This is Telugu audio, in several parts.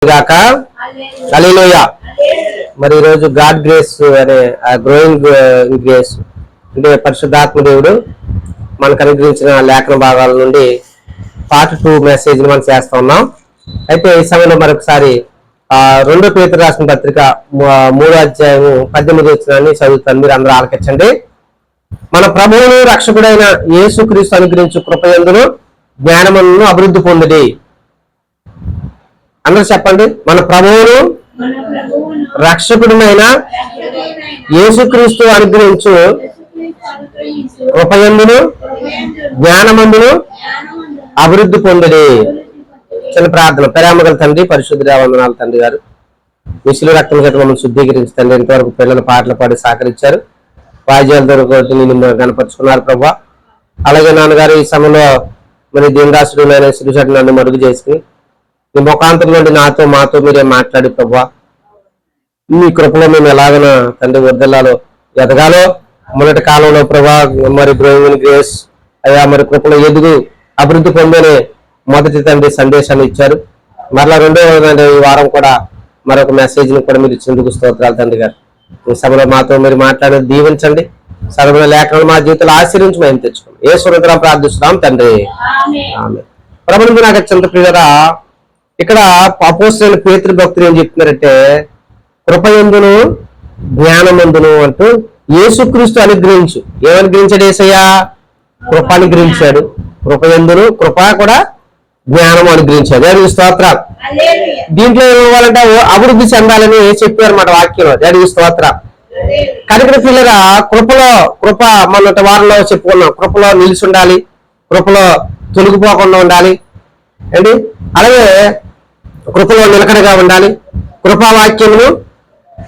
గాక హల్లెలూయా. మరి ఈరోజు గాడ్ గ్రేస్ అనే గ్రోయింగ్ గ్రేస్ అంటే పరిశుద్ధాత్మ దేవుడు మనకు అనుగ్రహించిన లేఖన భాగాల నుండి పార్ట్ 2 మెసేజ్ మనం చేస్తా ఉన్నాం. అయితే ఈ సమయంలో మరొకసారి 2 పేతురు రాసిన పత్రిక 3వ అధ్యాయము 18వ వచనాన్ని చదువుతాను, మీరు అందరూ ఆలకించండి. మన ప్రభువును రక్షకుడైన యేసుక్రీస్తు అనుగ్రహించు కృపయందును జ్ఞానమును అభివృద్ధి పొందిడి. అందరూ చెప్పండి. మన ప్రభువును రక్షకుడైన యేసుక్రీస్తు అనుగ్రహించు కృపయందును జ్ఞానమందును అభివృద్ధి పొందిడి. చిన్న ప్రార్థన. ప్రేమగల తండ్రి, పరిశుద్ధ వందనాలు తండ్రి గారు, విశుల రక్తం చేత మమ్మల్ని శుద్ధీకరించి తండ్రి ఇంతవరకు పిల్లలు పాటలు పాడి సహకరించారు, వాయిద్యాల దొరికి నిన్ను కనపరుచుకున్నారు ప్రభా. అలాగే నాన్నగారు ఈ సమయంలో మరి దీనదాసుడు శ్రీశటి నన్ను మరుగు చేసుకుని నీ ముఖాంతరం నుండి నాతో మాతో మీరే మాట్లాడి ప్రభా, మీ కృపలో మేము ఎలాగన తండ్రి వర్దల్లాలో ఎదగాలో మొదటి కాలంలో ప్రభా మరి గ్రోయింగ్ గ్రేస్ అయ్యా మరి కృపలో ఎదుగు అభివృద్ధి పొందనే మొదటి తండ్రి సందేశాన్ని ఇచ్చారు. మరలా రెండవ ఈ వారం కూడా మరొక మెసేజ్ ని కూడా మీరు ఇచ్చినందుకు స్తోత్రాలు తండ్రి గారు. ఈ సభలో మాతో మీరు మాట్లాడేది దీవించండి. సభలో లేఖనాలు మా జీవితంలో ఆశీర్వించి మేము తెచ్చుకోండి. ఏ స్వరంతరం ప్రార్థిస్తున్నాం తండ్రి, ఆమేన్. ప్రభువుకు నాకు అత్యంత ప్రియులరా, ఇక్కడ అపోస్తలుడైన పేతురు భక్తులు ఏం చెప్తున్నారంటే కృపయందును జ్ఞానమందును అంటూ యేసుక్రీస్తు అనుగ్రహించు. ఏమనుగ్రహించాడు? యేసయ్య కృప అనుగ్రహించాడు. కృపయందును కృప కూడా జ్ఞానం అనుగ్రహించాడు. దేవునికి స్తోత్రాలు. దీంట్లో ఏమవ్వాలంటే అభివృద్ధి చెందాలని చెప్పారు అన్నమాట వాక్యంలో. దేవునికి స్తోత్రం. కనుక పిల్లరా కృప మొన్నటి వారంలో చెప్పుకున్నాం. కృపలో నిలిచి ఉండాలి, కృపలో తొలగిపోకుండా ఉండాలి అండి. అలాగే కృపలో నిలకడగా ఉండాలి. కృపావాక్యమును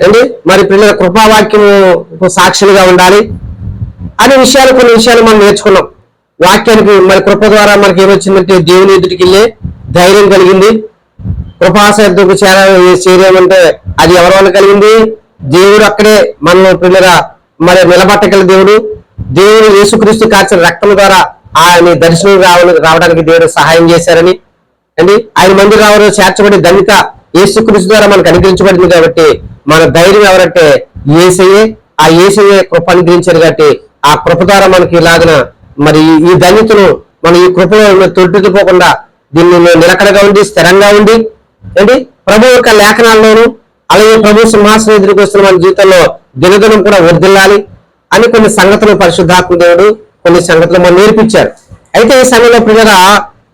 అండి మరి పిల్లల కృపావాక్యము సాక్షులుగా ఉండాలి అనే విషయాలు, కొన్ని విషయాలు మనం నేర్చుకున్నాం. వాక్యానికి మరి కృప ద్వారా మనకి ఏమొచ్చిందంటే దేవుని ఎదుటికి వెళ్ళే ధైర్యం కలిగింది. కృపాశక్తికి చేరేమంటే అది ఎవరి వల్ల కలిగింది? దేవుడు అక్కడే మన పిల్లల మరి నిలబట్టగల దేవుడు యేసుక్రీస్తు కార్చిన రక్తం ద్వారా ఆయన దర్శనం రావడానికి దేవుడు సహాయం చేశారని అండి. ఆయన మందిరంలో చేర్చబడి ధన్యత యేసుక్రీస్తు ద్వారా మనకు అనుగ్రహించబడింది. కాబట్టి మన ధైర్యం ఎవరంటే యేసయ్యే. ఆ యేసయ్యే కృప అనుగ్రహించారు కాబట్టి ఆ కృప ద్వారా మనకి ఇలాగన మరి ఈ ధన్యతను మనం ఈ కృపలో తొట్టిపోకుండా దీన్ని నిలకడగా ఉండి స్థిరంగా ఉండి ఏంటి ప్రభు యొక్క లేఖనాల్లోనూ అలాగే ప్రభు సింహాసనం ఎదురుకు వస్తున్న మన జీవితంలో దినదినం కూడా వర్ధిల్లాలి అని కొన్ని సంగతులు పరిశుద్ధాత్మ దేవుడు కొన్ని సంగతులు మనం నేర్పించారు. అయితే ఈ సమయంలో పిల్లల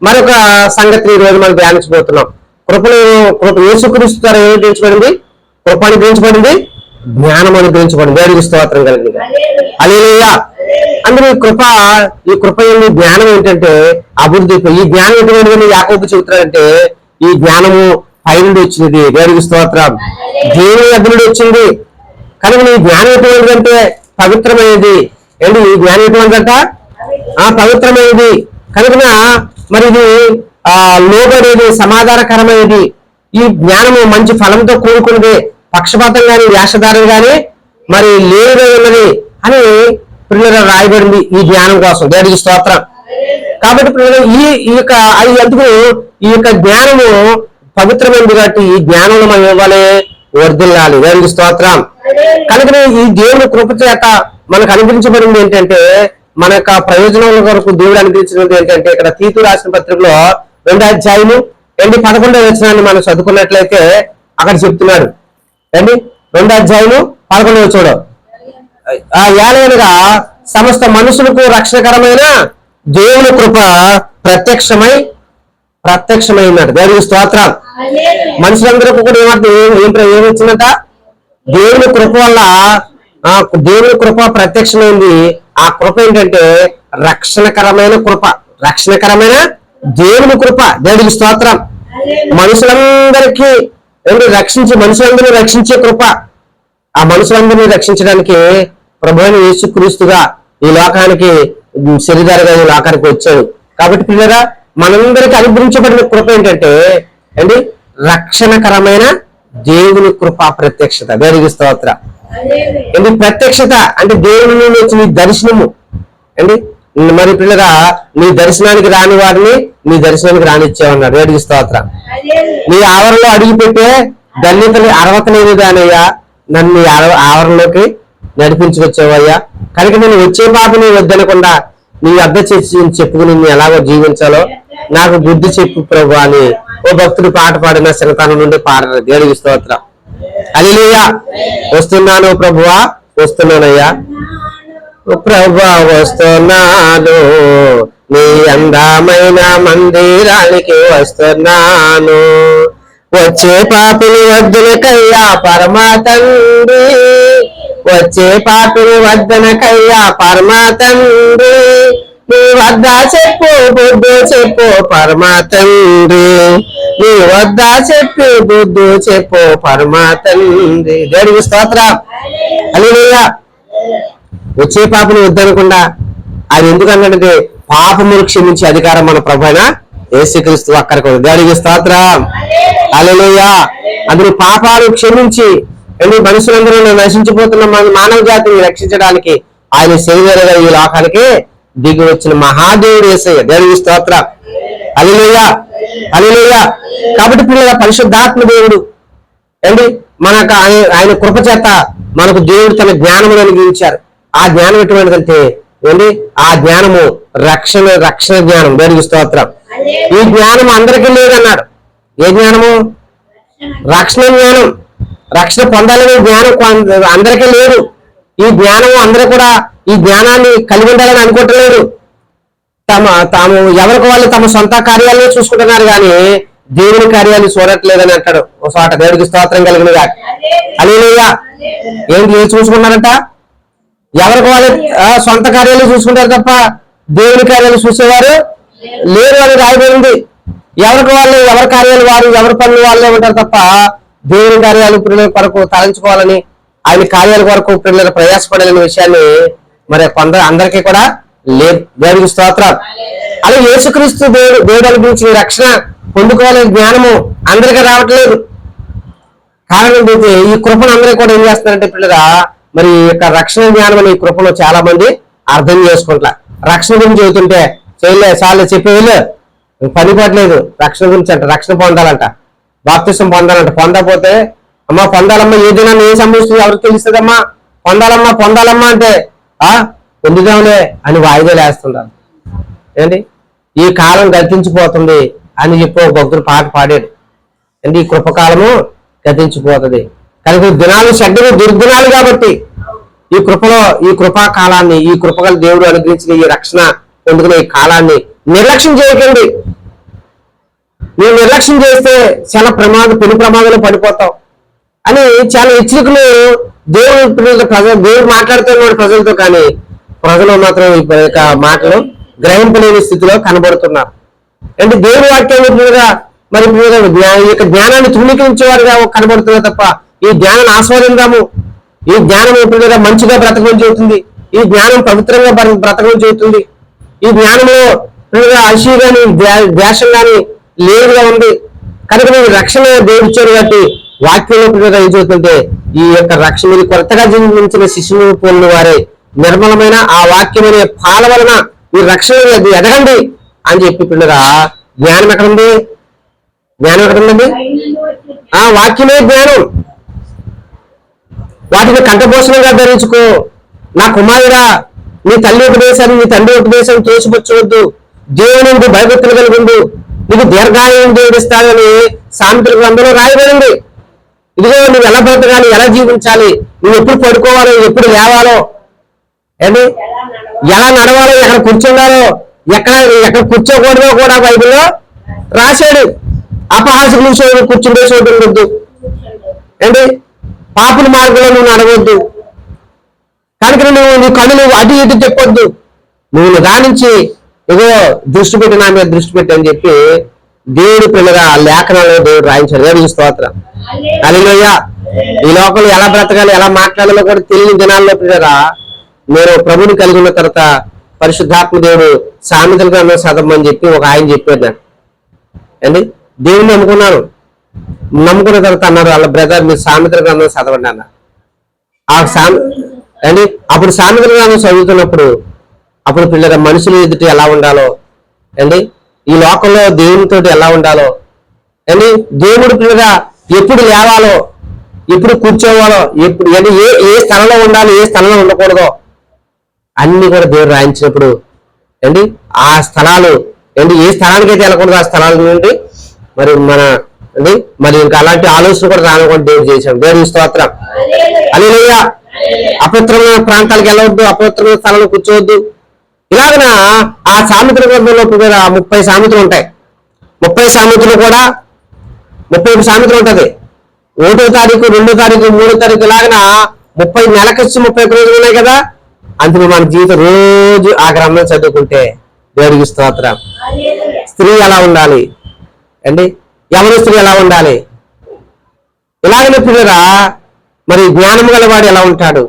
మరొక సంగతిని ఈ రోజు మనం ధ్యానించబోతున్నాం. కృప యేసుక్రీస్తు ద్వారా ఏమిటించబడింది? కృప అనుగ్రహించబడింది, జ్ఞానం అనుగ్రహించబడింది. దేవుడికి స్తోత్రం కలిగింది. హల్లెలూయా. అందులో ఈ కృప జ్ఞానం ఏంటంటే అభివృద్ధి. ఈ జ్ఞానం ఎటువంటిదని యాకోబు చెబుతారంటే ఈ జ్ఞానము పై నుండి వచ్చినది. దేవుడికి స్తోత్రం. దేవుని దగ్గర నుండి వచ్చింది కనుక ఈ జ్ఞానం ఎటువంటిదంటే పవిత్రమైనది. ఏంటి ఈ జ్ఞానం ఎటువంటిదంట? పవిత్రమైనది కనుక మరి ఇది లోబడేది, సమాధానకరమైనది. ఈ జ్ఞానము మంచి ఫలంతో కూడుకున్నది, పక్షపాతం గాని వేషధారం గాని మరి లేదే ఉన్నది అని పిల్లలు రాయబడింది ఈ జ్ఞానం కోసం. దేవుడికి స్తోత్రం. కాబట్టి పిల్లలు ఈ యొక్క జ్ఞానము పవిత్రమైనది కాబట్టి ఈ జ్ఞానంలో మనం ఇవ్వాలి, వర్ధిల్లాలి. దేవుడికి స్తోత్రం. కనుక ఈ దేవుని కృప చేత మనకు అనుగ్రహించబడింది ఏంటంటే మన యొక్క ప్రయోజనాల కొరకు దేవుడు అనుగ్రహించినది ఏంటంటే ఇక్కడ తీతు రాసిన పత్రికలో 2వ అధ్యాయము 11వ వచనాన్ని మనం చదువుకున్నట్లయితే అక్కడ చెప్తున్నాడు ఏంటి 2వ అధ్యాయము 11వ వచనం, ఏలైనగా సమస్త మనుషులకు రక్షణకరమైన దేవుని కృప ప్రత్యక్షమైనాడు. దేవునికి స్తోత్రం. మనుషులందరికీ కూడా ఏమొచ్చిందంట? దేవుని కృప వల్ల దేవుని కృప ప్రత్యక్షమైంది. ఆ కృప ఏంటంటే రక్షణకరమైన కృప, రక్షణకరమైన దేవుని కృప. దేవునికి స్తోత్రం. మనుషులందరికీ మనుషులందరినీ రక్షించే కృప. ఆ మనుషులందరినీ రక్షించడానికి ప్రభువైన యేసుక్రీస్తుగా ఈ లోకానికి శరీరధారిగా ఈ లోకానికి వచ్చాడు. కాబట్టి పిల్లరా మనందరికీ అనుగ్రహించబడిన కృప ఏంటంటే రక్షణకరమైన దేవుని కృప ప్రత్యక్షత. దేవునికి స్తోత్రం. ప్రత్యక్షత అంటే దేవుని నుండి వచ్చిన దర్శనము అండి. మరి పిల్లగా నీ దర్శనానికి రాని వారిని నీ దర్శనానికి రానిచ్చావన్నాడు. దేవుడికి స్తోత్రం. నీ ఆవరణలో అడుగు పెట్టే ధన్యతని అర్హత లేదు కానయ్యా, నన్ను నీ ఆవరణలోకి నడిపించుకొచ్చావయ్యా. కనుక నేను వచ్చే పాపని వద్దనకుండా నీ వద్ద చెప్పుకుని నేను ఎలాగో జీవించాలో నాకు బుద్ధి చెప్పు ప్రభు అని ఓ భక్తుడు పాట పాడిన చిన్నతనం నుండి పాడరు. దేవుడికి స్తోత్రం. హల్లెలూయా. వస్తున్నాను ప్రభువా, వస్తున్నానయ్యా. ప్రభువా వస్తున్నాను, నీ అందమైన మందిరానికి వస్తున్నాను. వచ్చే పాపిని వద్దనకయ్యా పరమ తండ్రి, వచ్చే పాపిని వద్దనకయ్యా పరమ తండ్రి. నీ వద్ద చెప్పు బుద్ధు చెప్పు పరమ తండ్రి, నీ వద్ద చెప్పు బుద్ధు చెప్పు పరమ తండ్రి. దేవుడికి స్తోత్రం. హల్లెలూయా. వచ్చే పాపని వద్దనకుండా ఆయన ఎందుకు అన్నాడంటే పాపములు క్షమించే అధికారం మన ప్రభు అయిన యేసుక్రీస్తు అక్కడికి. దేవుడికి స్తోత్రం. హల్లెలూయా. అందులో పాపాలు క్షమించి మనుషులందరూ నశించిపోతున్న మానవ జాతిని రక్షించడానికి ఆయన శరీరంగా ఈ లోకానికి దిగి వచ్చిన మహాదేవుడు యేసయ్య. దేవుడికి స్తోత్రం. హల్లెలూయా. హల్లెలూయా. కాబట్టి పిల్లల పరిశుద్ధాత్మ దేవుడు మనకు ఆయన కృప చేత మనకు దేవుడు తన జ్ఞానమును అనుగ్రహించారు. ఆ జ్ఞానం ఎటువంటిదంటే ఆ జ్ఞానము రక్షణ జ్ఞానం. దేవుడికి స్తోత్రం. ఈ జ్ఞానం అందరికీ లేదన్నాడు. ఏ జ్ఞానము? రక్షణ జ్ఞానం. రక్షణ పొందాలనే జ్ఞానం అందరికీ లేదు. ఈ జ్ఞానం అందరూ కూడా ఈ జ్ఞానాన్ని కలిగి ఉండాలని అనుకుంటలేరు. తాము ఎవరికి వాళ్ళు తమ సొంత కార్యాలను చూసుకుంటున్నారు కానీ దేవుని కార్యాలు చూడట్లేదని అంటాడు ఒక చోట. దేవుడికి స్తోత్రం కలిగినగా. హల్లెలూయా. ఏంటి చూసుకున్నారంట? ఎవరికి వాళ్ళు సొంత కార్యాలు చూసుకుంటారు తప్ప దేవుని కార్యాలు చూసేవారు లేరు అని రాయబడింది. ఎవరికి వాళ్ళు ఎవరి కార్యాలు వారు, ఎవరి పనులు వాళ్ళే ఉంటారు తప్ప దేవుని కార్యాలు పిల్లల కొరకు తలంచుకోవాలని, ఆయన కార్యాల కొరకు పిల్లలు ప్రయాసపడాలనే విషయాన్ని మరి అందరికీ కూడా లేదు. దేవుడికి స్తోత్రం. అలా యేసుక్రీస్తు దేవుడు అనుభవించిన రక్షణ పొందుకోవాలనే జ్ఞానము అందరికీ రావట్లేదు. కారణం ఏంటంటే ఈ కృపను అందరూ కూడా ఏం చేస్తున్నారంటే పిల్లగా మరి ఈ యొక్క రక్షణ జ్ఞానం అనే ఈ కృపను చాలా మంది అర్థం చేసుకుంటా. రక్షణ గురించి చెబుతుంటే చేయలే చాలు చెప్పేవాళ్ళు పని పడలేదు. రక్షణ గురించి అంట, రక్షణ పొందాలంట, బాప్తిసం పొందాలంట. పొందకపోతే అమ్మా పొందాలమ్మా, ఏ దినాన్ని ఏ సంభవిస్తుంది ఎవరికి తెలుస్తుందమ్మా, పొందాలమ్మా అంటే పొందుదాంలే అని వాయిదాలు వేస్తున్నారు. ఈ కాలం గతించిపోతుంది అని చెప్పి ఒక భక్తుడు పాట పాడాడు. ఈ కృపకాలము గతించిపోతుంది కనుక దినాలు చెడ్డవి దుర్దినాలు కాబట్టి ఈ కృపా కాలాన్ని, ఈ కృపగల దేవుడు అనుగ్రహించిన ఈ రక్షణ పొందుకునే ఈ కాలాన్ని నిర్లక్ష్యం చేయకండి. నువ్వు నిర్లక్ష్యం చేస్తే చాలా పెను ప్రమాదంలో పడిపోతావు అని చాలా హెచ్చరికలు దేవుడు మాట్లాడుతున్నాడు ప్రజలతో. కానీ ప్రజలు మాత్రం ఈ మాటలు గ్రహింపలేని స్థితిలో కనబడుతున్నారు. అంటే దేవుడి వాక్యం మరి ఈ యొక్క జ్ఞానాన్ని తృణీకరించేవారుగా కనబడుతున్నారు తప్ప ఈ జ్ఞానాన్ని ఆస్వాదిందాము, ఈ జ్ఞానం ఎప్పుడుగా మంచిగా బ్రతకడం చెబుతుంది, ఈ జ్ఞానం పవిత్రంగా బ్రతకడం చెబుతుంది, ఈ జ్ఞానంలో అశీ గాని ద్వేషం గాని లేదుగా ఉంది. కనుక మీరు రక్షణ దేవుడిచ్చారు కాబట్టి వాక్యంలో ఏం చెబుతుంటే ఈ యొక్క రక్షణ మీరు కొత్తగా జన్మించిన శిశువును పోలిన వారే నిర్మలమైన ఆ వాక్యమనే పాల వలన ఈ రక్షణ ఎదగండి అని చెప్పి పిల్లగా జ్ఞానం ఎక్కడుంది? జ్ఞానం ఎక్కడుందండి? వాక్యమే జ్ఞానం. వాటిని కంఠపోషణంగా ధరించుకో. నా కుమారుడా, నీ తల్లి ఉపదేశాన్ని నీ తండ్రి ఉపదేశాన్ని తోసిపుచ్చవద్దు, దేవుని నుండి భయభక్తులు కలిగిండు, నీకు దీర్ఘాయువు దేవుడిస్తాడని సామెతల గ్రంథంలో రాయబడింది. ఇదిగో నువ్వు ఎలా బ్రతకాలి, ఎలా జీవించాలి, నువ్వు ఎప్పుడు పడుకోవాలో, ఎప్పుడు లేవాలో, ఎలా నడవాలో, ఎక్కడ కూర్చుండాలో, ఎక్కడ కూర్చోకూడదో కూడా బైబిల్లో రాశాడు. అపహాసకులు కూర్చుండే చోటు ఉండొద్దు, పాపుల మార్గంలో నువ్వు నడవద్దు. కనుక నీ కన్నులు అటు ఇటు చెప్పొద్దు, నువ్వు నిదానించి ఇగో దృష్టి పెట్టి నా మీద దృష్టి పెట్టి అని చెప్పి దేవుడు పిల్లగా లేఖనాల్లో దేవుడు రాయించాడు. దేవుడికి స్తోత్రం. హల్లెలూయా. ఈ లోకంలో ఎలా బ్రతకాలి, ఎలా మాట్లాడాలో కూడా తెలియని దినాల్లో పిల్లరా నేను ప్రభుని కలిగి ఉన్న తర్వాత పరిశుద్ధాత్మ దేవుడు సామెతల గ్రంథం చదవమని చెప్పి ఒక ఆయన చెప్పాడు. దేవుని నమ్ముకున్న తర్వాత అన్నారు వాళ్ళ బ్రదర్ మీరు సామెతల గ్రంథం చదవండి అన్న. అప్పుడు సామెతల గ్రంథం చదువుతున్నప్పుడు అప్పుడు పిల్లల మనుషులు ఎదుటి ఎలా ఉండాలో అండి, ఈ లోకంలో దేవునితో ఎలా ఉండాలో అండి, దేవుడు పిల్లగా ఎప్పుడు లేవాలో, ఎప్పుడు కూర్చోవాలో, ఎప్పుడు అంటే ఏ స్థలంలో ఉండాలి, ఏ స్థలంలో ఉండకూడదో అన్ని కూడా దేవుడు రాయించినప్పుడు అండి ఆ స్థలాలు ఏంటి, ఏ స్థలానికి అయితే వెళ్ళకూడదు ఆ స్థలాల నుండి మరి మన అండి మరి ఇంకా అలాంటి ఆలోచన కూడా రానుకోండి దేవుడు చేశాడు. దేవుడి స్తోత్రం. హల్లెలూయా. అపవిత్రమైన ప్రాంతాలకు వెళ్ళవద్దు, అపవిత్రమైన స్థలంలో కూర్చోవద్దు. ఇలాగన ఆ సామెతల గ్రంథంలో 30 సామెతలు ఉంటాయి. 30 సామెతలు కూడా 31 సామెతలు ఉంటది. 1వ తారీఖు, 2వ తారీఖు, 3వ తారీఖు ఇలాగన 30 నెలకొచ్చి 31 రోజులు ఉన్నాయి కదా. అందులో మన జీవితం రోజు ఆ గ్రంథం చదువుకుంటే దేవుడికి స్తోత్రం. స్త్రీ ఎలా ఉండాలి అండి, ఎవరి స్త్రీ ఎలా ఉండాలి, ఇలాగనే పిల్లరా మరి జ్ఞానం గలవాడు ఎలా ఉంటాడు,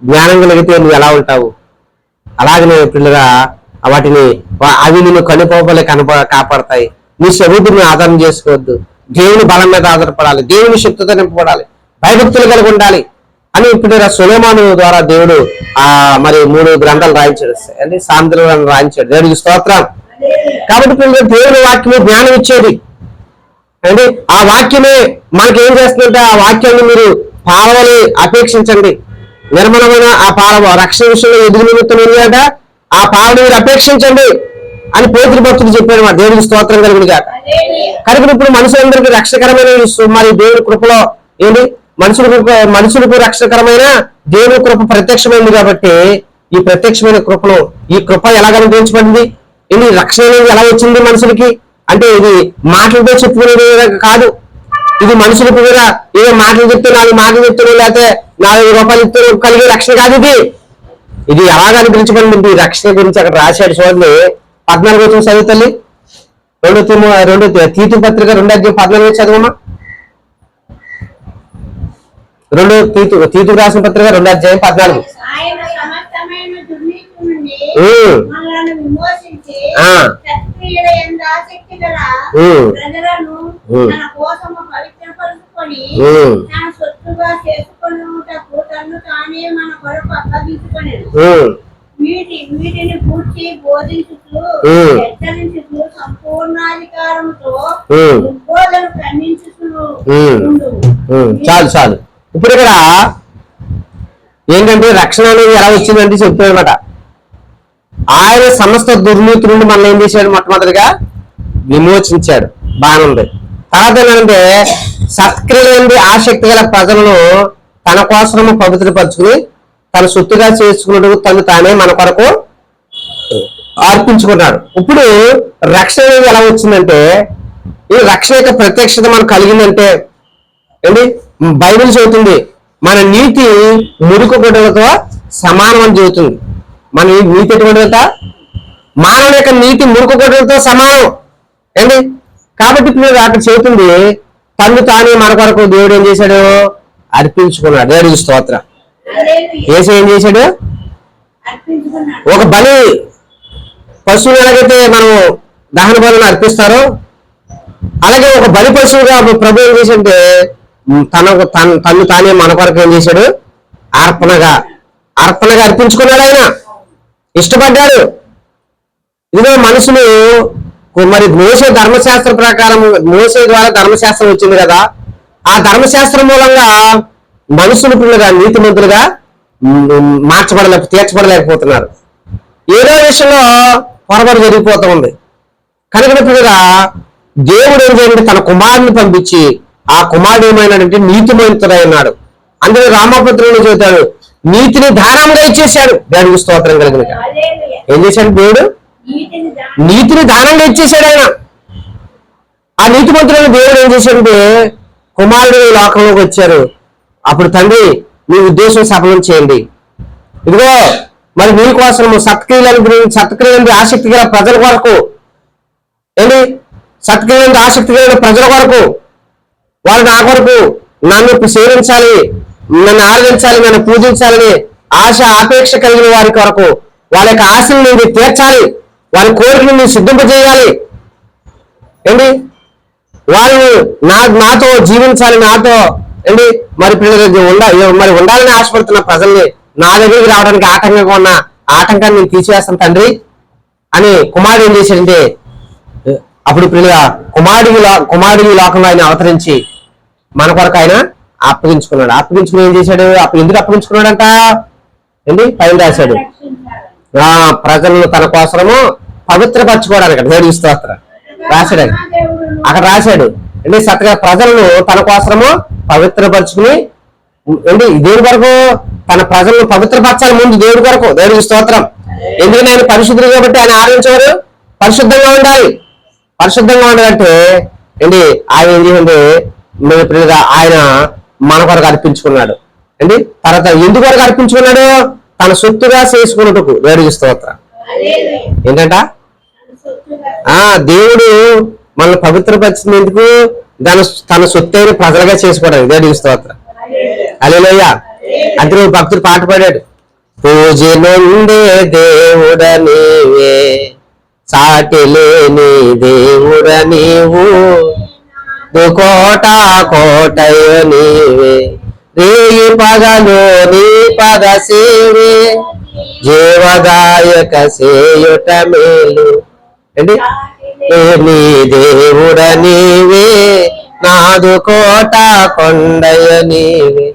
జ్ఞానం కలిగితే నువ్వు ఎలా ఉంటావు, అలాగనే పిల్లరా వాటిని అవి నిన్ను కనుపోపలే కాపాడతాయి. నీ శరీరాన్ని ఆధారం చేసుకోవద్దు, దేవుని బలం మీద ఆధారపడాలి, దేవుని శక్తితో నింపబడాలి, భయభక్తులు కలిగి ఉండాలి అని ఇప్పుడు సొలొమోను ద్వారా దేవుడు మరి 3 గ్రంథాలు రాయించాడు అంటే సామెతలను రాయించాడు. దేవుడికి స్తోత్రం. కాబట్టి దేవుని వాక్యమే జ్ఞానం ఇచ్చేది అండి. ఆ వాక్యమే మనకి ఏం చేస్తుందంటే ఆ వాక్యాన్ని మీరు పాలవని అపేక్షించండి. నిర్మలమైన ఆ పాలవ రక్షణ విషయంలో ఎదుగు నిమిత్తం ఆ పాలను మీరు అపేక్షించండి అని పేతురు భక్తుడు చెప్పాడు. మా దేవుడికి స్తోత్రం కలిగింది కాక. కనుక ఇప్పుడు మనుషులందరికీ రక్షకరమైన మరి దేవుడి కృపలో ఏంటి మనుషులకు రక్షకరమైన దేవుని కృప ప్రత్యక్షమైంది. కాబట్టి ఈ ప్రత్యక్షమైన కృపలో ఈ కృప ఎలాగ అనుభవించబడింది, ఇది రక్షణ ఎలా వచ్చింది మనుషులకి అంటే ఇది మాటలతో చెప్పుకునేది కాదు. ఇది మనుషులకు కూడా ఏదో మాటలు చెప్తే 4 మాటలు చెప్తున్నావు లేకపోతే 4 రూపాయలు ఇస్తే కలిగే రక్షణ కాదు. ఇది ఎలాగ అనిపించబడింది. ఈ రక్షణ గురించి అక్కడ రాశాడు చూడండి. 14 వచ్చిన చదువు తల్లి. 2 తీతు పత్రిక 2:14 చదువమ్మా. 2 తీతు రాసిన పత్రిక 2:14. వీటిని పూర్తి బోధించుతూ హెచ్చరించుతూ సంపూర్ణాధికారంతో బోధన ఖండించుతూ చాలు. ఇప్పుడు ఇక్కడ ఏంటంటే రక్షణ అనేది ఎలా వచ్చిందంటే చెప్తాడనమాట. ఆయన సమస్త దుర్నీతి నుండి మనల్ని ఏం చేశాడు, మొట్టమొదటిగా విమోచించాడు. బాగానే ఉంది. తర్వాత ఏంటంటే సత్క్రియలేని ఆసక్తి గల ప్రజలను తన కోసము పవిత్రపరుచుకుని తన సొత్తుగా చేసుకున్నట్టు తను తానే మన కొరకు అర్పించుకున్నాడు. ఇప్పుడు రక్షణ అనేది ఎలా వచ్చిందంటే ఈ రక్షణ యొక్క ప్రత్యక్షత మనకు కలిగిందంటే ఏంటి, బైబిల్ చెబుతుంది మన నీతి మురికి గుడ్డలతో సమానం అని చెబుతుంది. మన నీతి ఎటువంటిదంట, మానవుని యొక్క నీతి మురికి గుడ్డలతో సమానం ఏంటి. కాబట్టి ఇప్పుడు అక్కడ చెబుతుంది తను తానే మన కొరకు దేవుడు ఏం చేశాడు, అర్పించుకున్నాడు. దేవుడికి స్తోత్రం. యేసు ఏం చేశాడు, ఒక బలి పశువులు ఎలాగైతే మనం దహన బలులను అర్పిస్తారో అలాగే ఒక బలి పశువుగా ప్రభు ఏం చేశాడంటే తను తానే మన కొరకు ఏం చేశాడు, అర్పణగా అర్పించుకున్నాడు. ఆయన ఇష్టపడ్డాడు. ఇదిగో మనుషులు మరి మోసే ధర్మశాస్త్ర ప్రకారం మోసే ద్వారా ధర్మశాస్త్రం వచ్చింది కదా. ఆ ధర్మశాస్త్రం మూలంగా మనుషులు పిల్లగా నీతిమంతులుగా తీర్చబడలేకపోతున్నారు. ఏదో విషయంలో పొరపాటు జరిగిపోతూ ఉంది. కనుక పిల్లగా దేవుడు ఏం చేయండి, తన కుమారుని పంపించి ఆ కుమారుడు ఏమైనాడంటే నీతిమంతుడై ఉన్నాడు. అందులో రామపత్రుని చెబుతాడు నీతిని దానంగా ఇచ్చేశాడు. దేవుడికి స్తోత్రం కలిగిన. ఏం చేశాడు దేవుడు, నీతిని దానంగా ఇచ్చేశాడు. ఆయన ఆ నీతిమంతుడైన దేవుడు ఏం చేశాడంటే కుమారుడు లోకంలోకి వచ్చారు. అప్పుడు తండ్రి మీ ఉద్దేశం సఫలం చేయండి. ఇదిగో మరి మీకోసము సత్క్రియలందు ఆసక్తి గల ప్రజల కొరకు ఏంటి, సత్క్రియలందు ఆసక్తి గల ప్రజల కొరకు వాళ్ళు నా కొరకు నన్ను సేవించాలి, నన్ను ఆరాధించాలి, నన్ను పూజించాలని ఆశ ఆపేక్ష కలిగిన వారి కొరకు వాళ్ళ యొక్క ఆశను నేను తీర్చాలి, వారి కోరికను నేను సిద్ధింపజేయాలి ఏంటి, వాళ్ళు నాతో జీవించాలి, నాతో ఏంటి మరి పిల్లలకి ఉండాలని ఆశపడుతున్న ప్రజల్ని నా దగ్గరికి రావడానికి ఆటంకంగా ఉన్న ఆటంకాన్ని నేను తీసివేస్తాను తండ్రి అని కుమారుడు ఏం చేశాడంటే, అప్పుడు పిల్లగా కుమారుడి లోకంలో ఆయన అవతరించి మన కొరకు ఆయన అప్పగించుకున్నాడు. అప్పగించుకుని ఏం చేశాడు? ఎందుకు అప్పగించుకున్నాడంట? ఏంటి పైన రాశాడు, ప్రజలను తన కోసము పవిత్రపరచుకోవడానికి. దేవుడి స్తోత్రం రాశాడు, అక్కడ రాశాడు ఏంటి సత్తగా ప్రజలను తన కోసము పవిత్రపరచుకుని ఏంటి దేవుడి వరకు తన ప్రజలను పవిత్రపరచాలి ముందు దేవుడి వరకు. దేవుడికి స్తోత్రం. ఎందుకంటే ఆయన పరిశుద్ధుడు కాబట్టి ఆయన ఆరాధించేవారు పరిశుద్ధంగా ఉండాలి. పరిశుద్ధంగా ఉండాలంటే ఏంటి ఆయన ఏం చేయండి ఆయన మన కొరకు అర్పించుకున్నాడు. ఏంటి తర్వాత ఎందుకు వరకు అర్పించుకున్నాడు? తన సొత్తుగా చేసుకున్నట్టుకు. దేవుడికి స్తోత్రం. ఏంటంట దేవుడు మనల్ని పవిత్రపరిచింది ఎందుకు? తన సొత్తైన ప్రజలుగా చేసుకోవడానికి. దేవుడికి స్తోత్రం. హల్లెలూయా. అంటే భక్తుడు పాట పాడాడు, పూజలుండే దేవుడ నీవే, సాటి లేని దేవుడ నీవు, కోట కోటయ నీవే, రేయి పగలు నీ పద సేవే, జీవదాయక సేయుట మేలు. ఏంటి నీ దేవుడ నీవే, నాదు కోట కొండయ నీవే,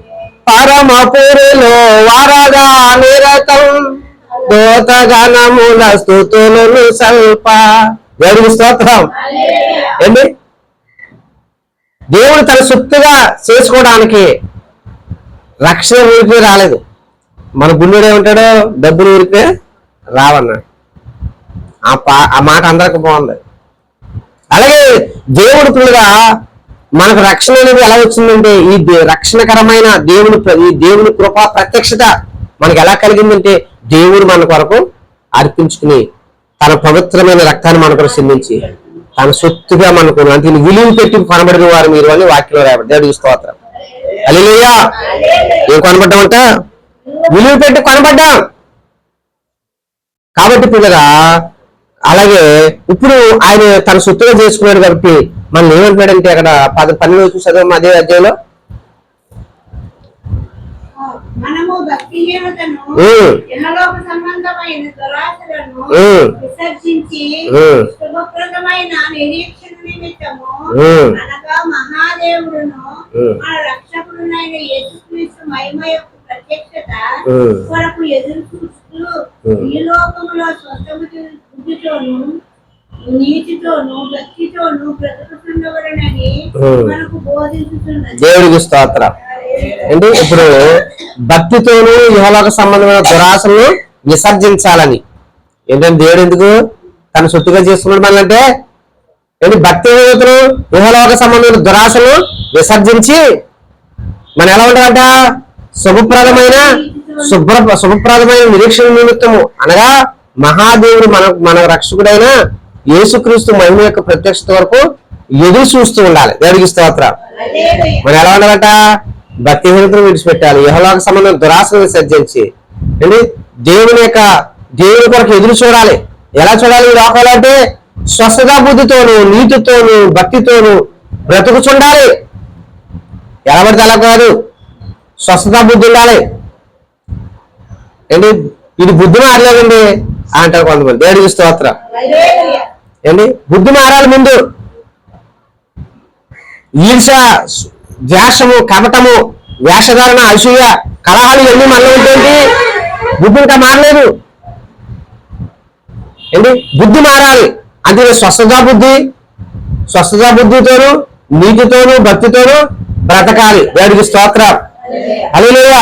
పరమపురిలో వరగా నిరతం, దూతగణముల స్తుతులను సల్ప. దేవుడికి స్తోత్రం. ఏంటి దేవుడు తన సొత్తుగా చేసుకోవడానికి రక్షణ ఊరికే రాలేదు. మన గుండెడు ఏమంటాడో డబ్బులు ఊరికే రావన్నాడు. ఆ మాట అందరికి బాగుంది. అలాగే దేవుడు పిల్లగా మనకు రక్షణ అనేది ఎలా వచ్చిందంటే, ఈ రక్షణకరమైన దేవుని కృపా ప్రత్యక్షత మనకు ఎలా కలిగిందంటే, దేవుడు మన కొరకు అర్పించుకుని తన పవిత్రమైన రక్తాన్ని మన కొరకు సిందించి తన సొత్తుగా మనకు అంటే విలువ పెట్టి కొనబడిన వారు మీరు అని వాక్యంలో రాయబడి. దేవుడికి స్తోత్రం. హల్లెలూయా. ఏం కొనబడ్డామంట? విలువ పెట్టి కొనబడ్డాం. కాబట్టి పిల్లగా అలాగే ఇప్పుడు ఆయన తన సొత్తుగా చేసుకున్నాడు కాబట్టి మనం ఏమంటున్నాడంటే అక్కడ 12 చదవము అదే అధ్యాయంలో, మనము భక్తిహీనతను ఇహలోక సంబంధమైన దురాశలను విసర్జించి శుభప్రదమైన నిరీక్షణ నిమిత్తము అనగా మహాదేవుడును మన రక్షకుడునైన యేసుక్రీస్తు మహిమ యొక్క ప్రత్యక్షత కొరకు ఎదురు చూస్తూ ఈ లోకములో స్వస్థ బుద్ధితోను నీతితోను భక్తితోను బ్రతుకుతున్నవరనని మనకు బోధించుతున్నది. దేవుడికి స్తోత్రం. అంటే ఇప్పుడు భక్తితోను ఇహలోక సంబంధమైన దురాశలను విసర్జించాలని. ఏంటంటే దేవుడు ఎందుకు తన సొత్తుగా చేసుకున్నాడు మనలంటే ఏంటి? భక్తి ఇహలోక సంబంధమైన దురాశలు విసర్జించి మనం ఎలా ఉంటామంట? శుభప్రదమైన నిరీక్షణ నిమిత్తము అనగా మహాదేవుడు మన రక్షకుడైన యేసుక్రీస్తు మహిమ యొక్క ప్రత్యక్షత వరకు ఎదురు చూస్తూ ఉండాలి. దేవుడికి స్తోత్రం. మనం ఎలా ఉండాలంట? భక్తిహీనతను విడిచిపెట్టాలి, ఇహలోక సంబంధం దురాశను విసర్జించి ఏంటి దేవుని కొరకు ఎదురు చూడాలి. ఎలా చూడాలి ఈ లోకంలో అంటే? స్వస్థత బుద్ధితోను నీతితోను భక్తితోను బ్రతుకుచుండాలి. ఎలా పడితే అలా కాదు, స్వస్థత బుద్ధి ఉండాలి. ఏంటి ఇది బుద్ధి మారలేదండి అంటారు కొంతమంది. దేవుడికి స్తోత్రం. ఏంటి బుద్ధి మారాలి ముందు. ఈర్ష, ద్వేషము, కపటము, వేషధారణ, అసూయ, కలహాలు ఇవన్నీ మనలో ఉంటుంది. బుద్ధి ఇంకా మారలేదు. ఏంటి బుద్ధి మారాలి. అందుకే స్వస్థత బుద్ధితోను నీతితోను భక్తితోను బ్రతకాలి. దేవుడికి స్తోత్రం. హల్లెలూయా.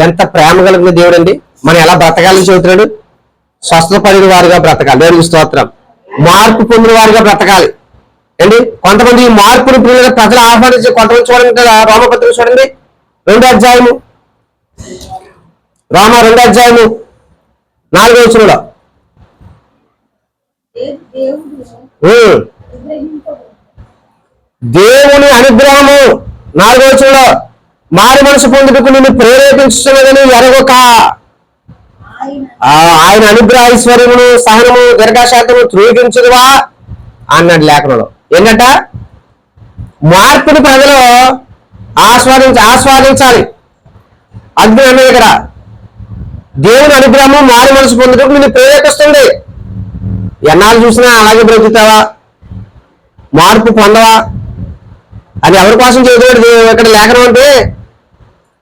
ఎంత ప్రేమ కలిగిన దేవుడు అండి. మనం ఎలా బ్రతకాలని చెబుతున్నాడు? స్వస్థత పడిన వారిగా బ్రతకాలి. దేవుడికి స్తోత్రం. మార్పు పొందిన వారిగా బ్రతకాలి. ఏంటి కొంతమంది ఈ మార్పుని ప్రజలు ఆహ్వానించి కొంతమంది చూడండి కదా. రోమపత్రిక చూడండి 2వ అధ్యాయము, రోమ 2వ అధ్యాయము 4వ వచనంలో దేవుని అనుగ్రహము 4వ వచనంలో మారు మనసు పొందుటకు నిన్ను ప్రేరేపించుతున్నదని ఎరగక ఆయన అనుగ్రహ ఐశ్వర్యమును సహనము దీర్ఘశాంతము ధృవీకరించుదువా అన్నాడు లేఖనంలో. ఏంటంట? మార్పుని ప్రజలు ఆస్వాదించాలి. అగ్ని అన్నది ఇక్కడ దేవుని అనుగ్రహము మారు మనసు పొందడం నిన్ను ప్రేరేపిస్తుంది. ఎన్నాళ్ళు చూసినా అలాగే బ్రతుకుతావా, మార్పు పొందవా? అది ఎవరి కోసం చదువుతాడు ఇక్కడ లేఖనం అంటే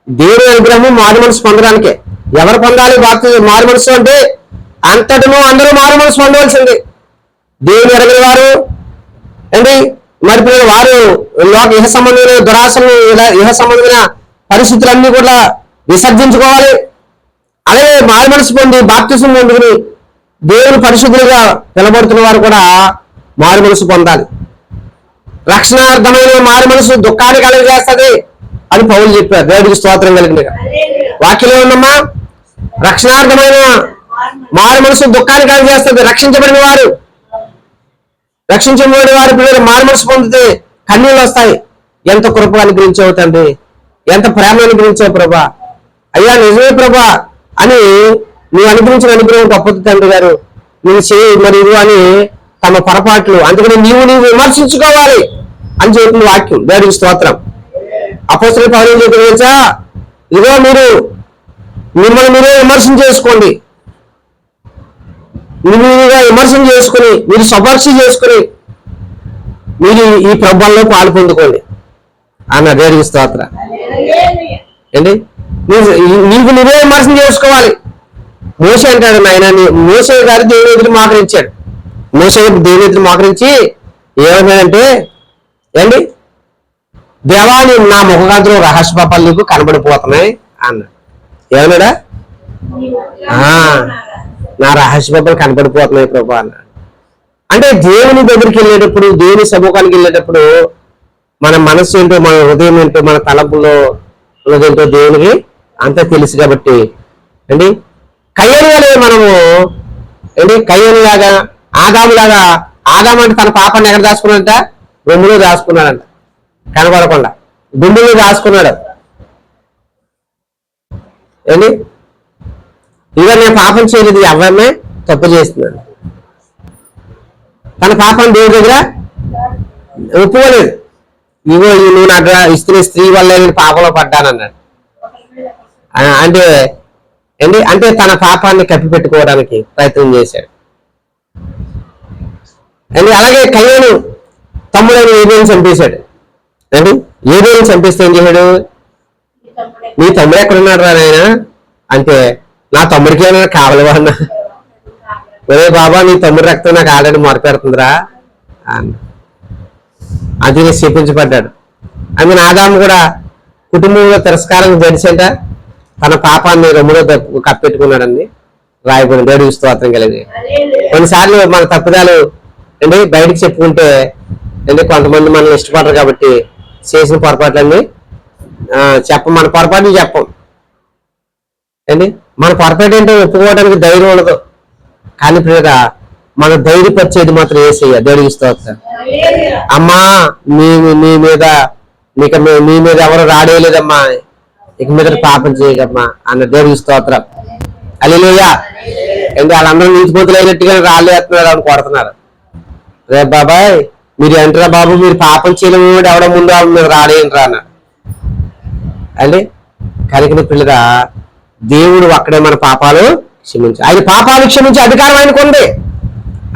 దేవుని అనుగ్రహము మారు మనసు పొందడానికే. ఎవరు పొందాలి మారు మనసు అంటే? అంతటను అందరూ మారు మనసు పొందవలసింది. దేవుని ఎరగని వారు అండి, మరి వారు ఇహ సంబంధమైన దురాశలు, ఇహ సంబంధమైన పరిస్థితులన్నీ కూడా విసర్జించుకోవాలి. అలాగే మారు మనసు పొంది బాప్తిసం పొందుకుని దేవుని పరిశుద్ధులుగా పిలబడుతున్న వారు కూడా మారు మనసు పొందాలి. రక్షణార్థమైన మారు మనసు దుఃఖాన్ని కలుగజేస్తుంది అని పౌలు చెప్పారు. దేవుడికి స్తోత్రం కలిగింది. వాక్యంలో ఉందమ్మా, రక్షణార్థమైన మారు మనసు దుఃఖాన్ని కలుగజేస్తుంది. రక్షించబడిన వారు పిల్లలు మారు మనసు పొందితే కన్నీళ్ళు వస్తాయి. ఎంత కృప అనుగ్రహించావు తండ్రి, ఎంత ప్రేమ అనుగ్రహించావు ప్రభా, అయ్యా నిజమే ప్రభా అని నువ్వు అనుగ్రహించిన అనుగ్రహం గొప్పది తండ్రి గారు, నువ్వు చేయి మరి ఇవ్వు అని తమ పొరపాట్లు, అందుకని నీవు విమర్శించుకోవాలి అని చెప్తుంది వాక్యం. దేవుడికి స్తోత్రం. అపోస్తలుల పౌలు ఏం చెప్పారు తెలుసా? ఇదిగో మీరు మిమ్మల్ని మీరే విమర్శన చేసుకోండి, మీరుగా విమర్శన చేసుకుని మీరు స్వపరీక్ష చేసుకుని మీరు ఈ ప్రభుత్వంలో పాలు పొందుకోండి అన్న. దేవుడికి స్తోత్రం. ఏంటి నీకు నువ్వే విమర్శన చేసుకోవాలి. మోషే అంటాడు, నాయన మోషే గారు దేవుని ఎదురు మోకరించాడు. మోషే దేవుని ఎదురు మోకరించి ఏమన్నాడంటే, ఏంటి దేవాని నా ముఖకాంతిలో రహస్య పాపాలు నీకు కనబడిపోతున్నాయి అన్నాడు. ఏమన్నాడా? నా రహస్య పాపాలు కనబడిపోతున్నాయి ప్రభు అన్నాడు. అంటే దేవుని దగ్గరికి వెళ్ళేటప్పుడు, దేవుని సముఖానికి వెళ్ళేటప్పుడు మన మనస్సు ఏంటో, మన హృదయం ఏంటో, మన తలంపులో ఉన్నదేంటో దేవునికి అంతా తెలుసు. కాబట్టి అండి కయ్యనుగానే మనము ఏంటి కయ్యనులాగా ఆదాములాగా, ఆదాము అంటే తన పాపాన్ని ఎక్కడ దాచుకున్నాడంట? రొమ్ములో దాచుకున్నాడంట, కనబడకుండా గుండెలో దాచుకున్నాడు. ఏంటి ఇక నేను పాపం చేయలేదు, ఎవరినే తప్పు చేస్తున్నాను. తన పాపం దేవుడి దగ్గర ఒప్పుకోలేదు. ఇగో నువ్వు నాకు ఇస్తున్న స్త్రీ వల్ల నేను పాపంలో పడ్డానన్నాడు. అంటే ఏంటి అంటే తన పాపాన్ని కప్పిపెట్టుకోవడానికి ప్రయత్నం చేశాడు. అండి అలాగే కయ్యను తమ్ముడైన ఏబేలుని చంపేశాడు. అండి ఏబేలుని చంపేస్తే ఏం చేశాడు? నీ తమ్ముడు ఎక్కడున్నాడు రా నాయన అంటే, నా తమ్ముడికి ఏమైనా కావాలవా అన్న. ఒరే బాబా నీ తమ్ముడి రక్తం నాకు ఆల్రెడీ మొరపెడుతుందిరా అన్న. అది శపించబడ్డాడు. అందుకని ఆదాము కూడా కుటుంబంలో తిరస్కారం జరిసేట తన పాపాన్ని రొమ్ములో కప్పెట్టుకున్నాడని రాయబడి. దేవుడికి స్తోత్రం కలిగి. కొన్నిసార్లు మన తప్పుదాలు ఏంటి బయటకు చెప్పుకుంటే ఏంటి కొంతమంది మనల్ని ఇష్టపడరు కాబట్టి చేసిన పొరపాట్లన్నీ మన పొరపాట్లు చెప్పం. ఏంటి మన పొరపాటు ఏంటో ఒప్పుకోవడానికి ధైర్యం ఉండదు. కానీ ప్రియగా మన ధైర్యపరిచేది మాత్రం యేసయ్య. దేవుడికి స్తోత్రం. అమ్మా నీ మీద ఎవరు రాడేయలేదమ్మా, ఇక మీద పాపం చేయకమ్మా అన్న. దేవుడికి స్తోత్రం. హల్లెలూయా. ఏంటి వాళ్ళందరూ నీతిమంతులు అయినట్టుగా రాళ్ళు వేస్తున్నారు అని కొడుతున్నారు. రే బాబాయ్ మీరు ఏంటరా బాబు, మీరు పాపం చేయలేము ఎవడ ముందు మీరు రాడేయండిరా అన్నాడు. అండి కలిగిన పిల్లగా దేవుడు అక్కడే మన పాపాలు క్షమించి, ఆయన పాపాలు క్షమించే అధికారం ఆయనకు ఉంది.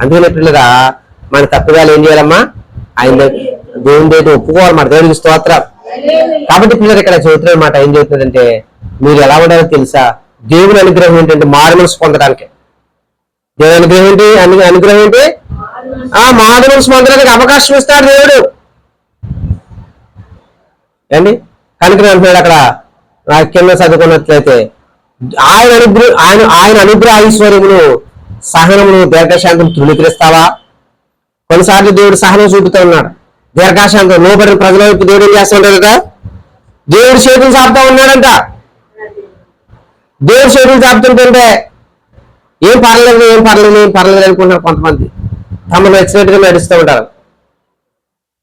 అందుకనే పిల్లగా మన తప్పుదాలు ఏం చేయాలమ్మా? ఆయన దేవుని దగ్గర ఒప్పుకోవాలి. మన దేవుడికి స్తోత్రం. కాబట్టి పిల్లలు ఇక్కడ చదువుతున్న మాట ఏం చెబుతుందంటే, మీరు ఎలా ఉండాలో తెలుసా? దేవుని అనుగ్రహం ఏంటంటే మారు మనసు పొందడానికి. దేవుని అనుగ్రహం ఏంటి? అనుగ్రహం ఏంటి? మారు మనసు పొందడానికి అవకాశం ఇస్తాడు దేవుడు. ఏంటి కనుక అంటున్నాడు అక్కడ కింద చదువుకున్నట్లయితే, ఆయన అనుగ్రహ ఐశ్వర్యమును, సహనమును, దీర్ఘశాంతం తృణీకరిస్తావా? కొన్నిసార్లు దేవుడు సహనం చూపుతూ ఉన్నాడు, దీర్ఘశాంతం. లోబడిన ప్రజల వైపు దేవుడు ఏం చేస్తూ ఉంటాడట? దేవుడు చేతులు చాపుతా ఉన్నాడంట. దేవుడు చేతులు చాపుతుంటే ఏం పర్లేదు అనుకుంటారు కొంతమంది. తమ నచ్చినట్టుగా నడుస్తూ ఉంటారు.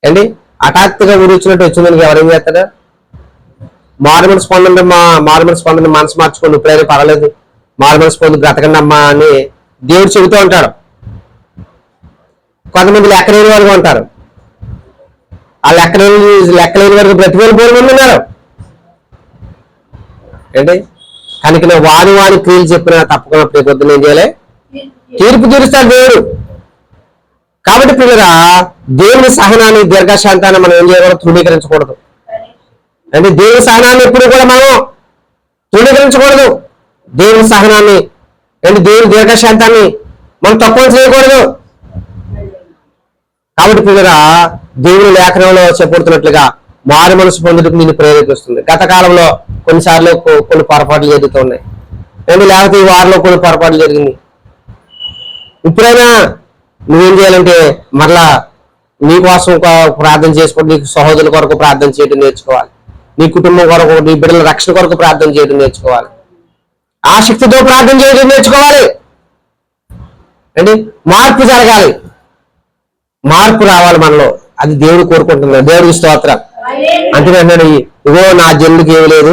ఏంటి హఠాత్తుగా ఊరి వచ్చినట్టు వచ్చిందని ఎవరేం చేస్తాడు? మారు మనసు పొందండి మనసు మార్చుకోండి, ఇప్పుడైనా పర్వాలేదు, మారు మనసు పొంది బ్రతకండి అమ్మా అని దేవుడు చెబుతూ ఉంటాడు. కొంతమంది లెక్కలేని వారుగా ఉంటారు. ఆ లెక్కలేని వరకు బ్రతికేలు పోలు మంది ఉన్నారు. ఏంటి కనుక వాని క్రియలు చెప్పినా తప్పకుండా పొద్దున్న ఏం చేయాలి? తీర్పు తీరుస్తాడు దేవుడు. కాబట్టి పిల్లరా, దేవుని సహనాన్ని దీర్ఘశాంతాన్ని మనం ఏం చేయకూడదు? తృణీకరించకూడదు. అంటే దేవుని సహనాన్ని ఎప్పుడు కూడా మనం తృణీకరించకూడదు. దేవుని సహనాన్ని అంటే దేవుని దీర్ఘశాంతాన్ని మనం తక్కువ చేయకూడదు. కాబట్టి పిల్లరా, దేవుని లేఖనంలో చెప్పబడుతున్నట్లుగా మారు మనసు పొందుటకు నిన్ను ప్రేరేపిస్తుంది. గత కాలంలో కొన్నిసార్లు కొన్ని పొరపాట్లు జరుగుతూ ఉన్నాయి, లేకపోతే ఈ వారంలో కొన్ని పొరపాట్లు జరిగింది. ఇప్పుడైనా నువ్వేం చేయాలంటే మరలా నీ కోసం ప్రార్థన చేసుకోవడం, నీ సహోదరుల కొరకు ప్రార్థన చేయడం నేర్చుకోవాలి. నీ కుటుంబం కొరకు, నీ బిడ్డల రక్షణ కొరకు ప్రార్థన చేయడం నేర్చుకోవాలి. ఆ శక్తితో ప్రార్థన చేయడం నేర్చుకోవాలి. అంటే మార్పు జరగాలి, మార్పు రావాలి మనలో. అది దేవుడు కోరుకుంటున్నాడు. దేవుడికి స్తోత్రం. అందుకే అన్నాడు, ఇగో నా జనులకు ఏమి లేదు,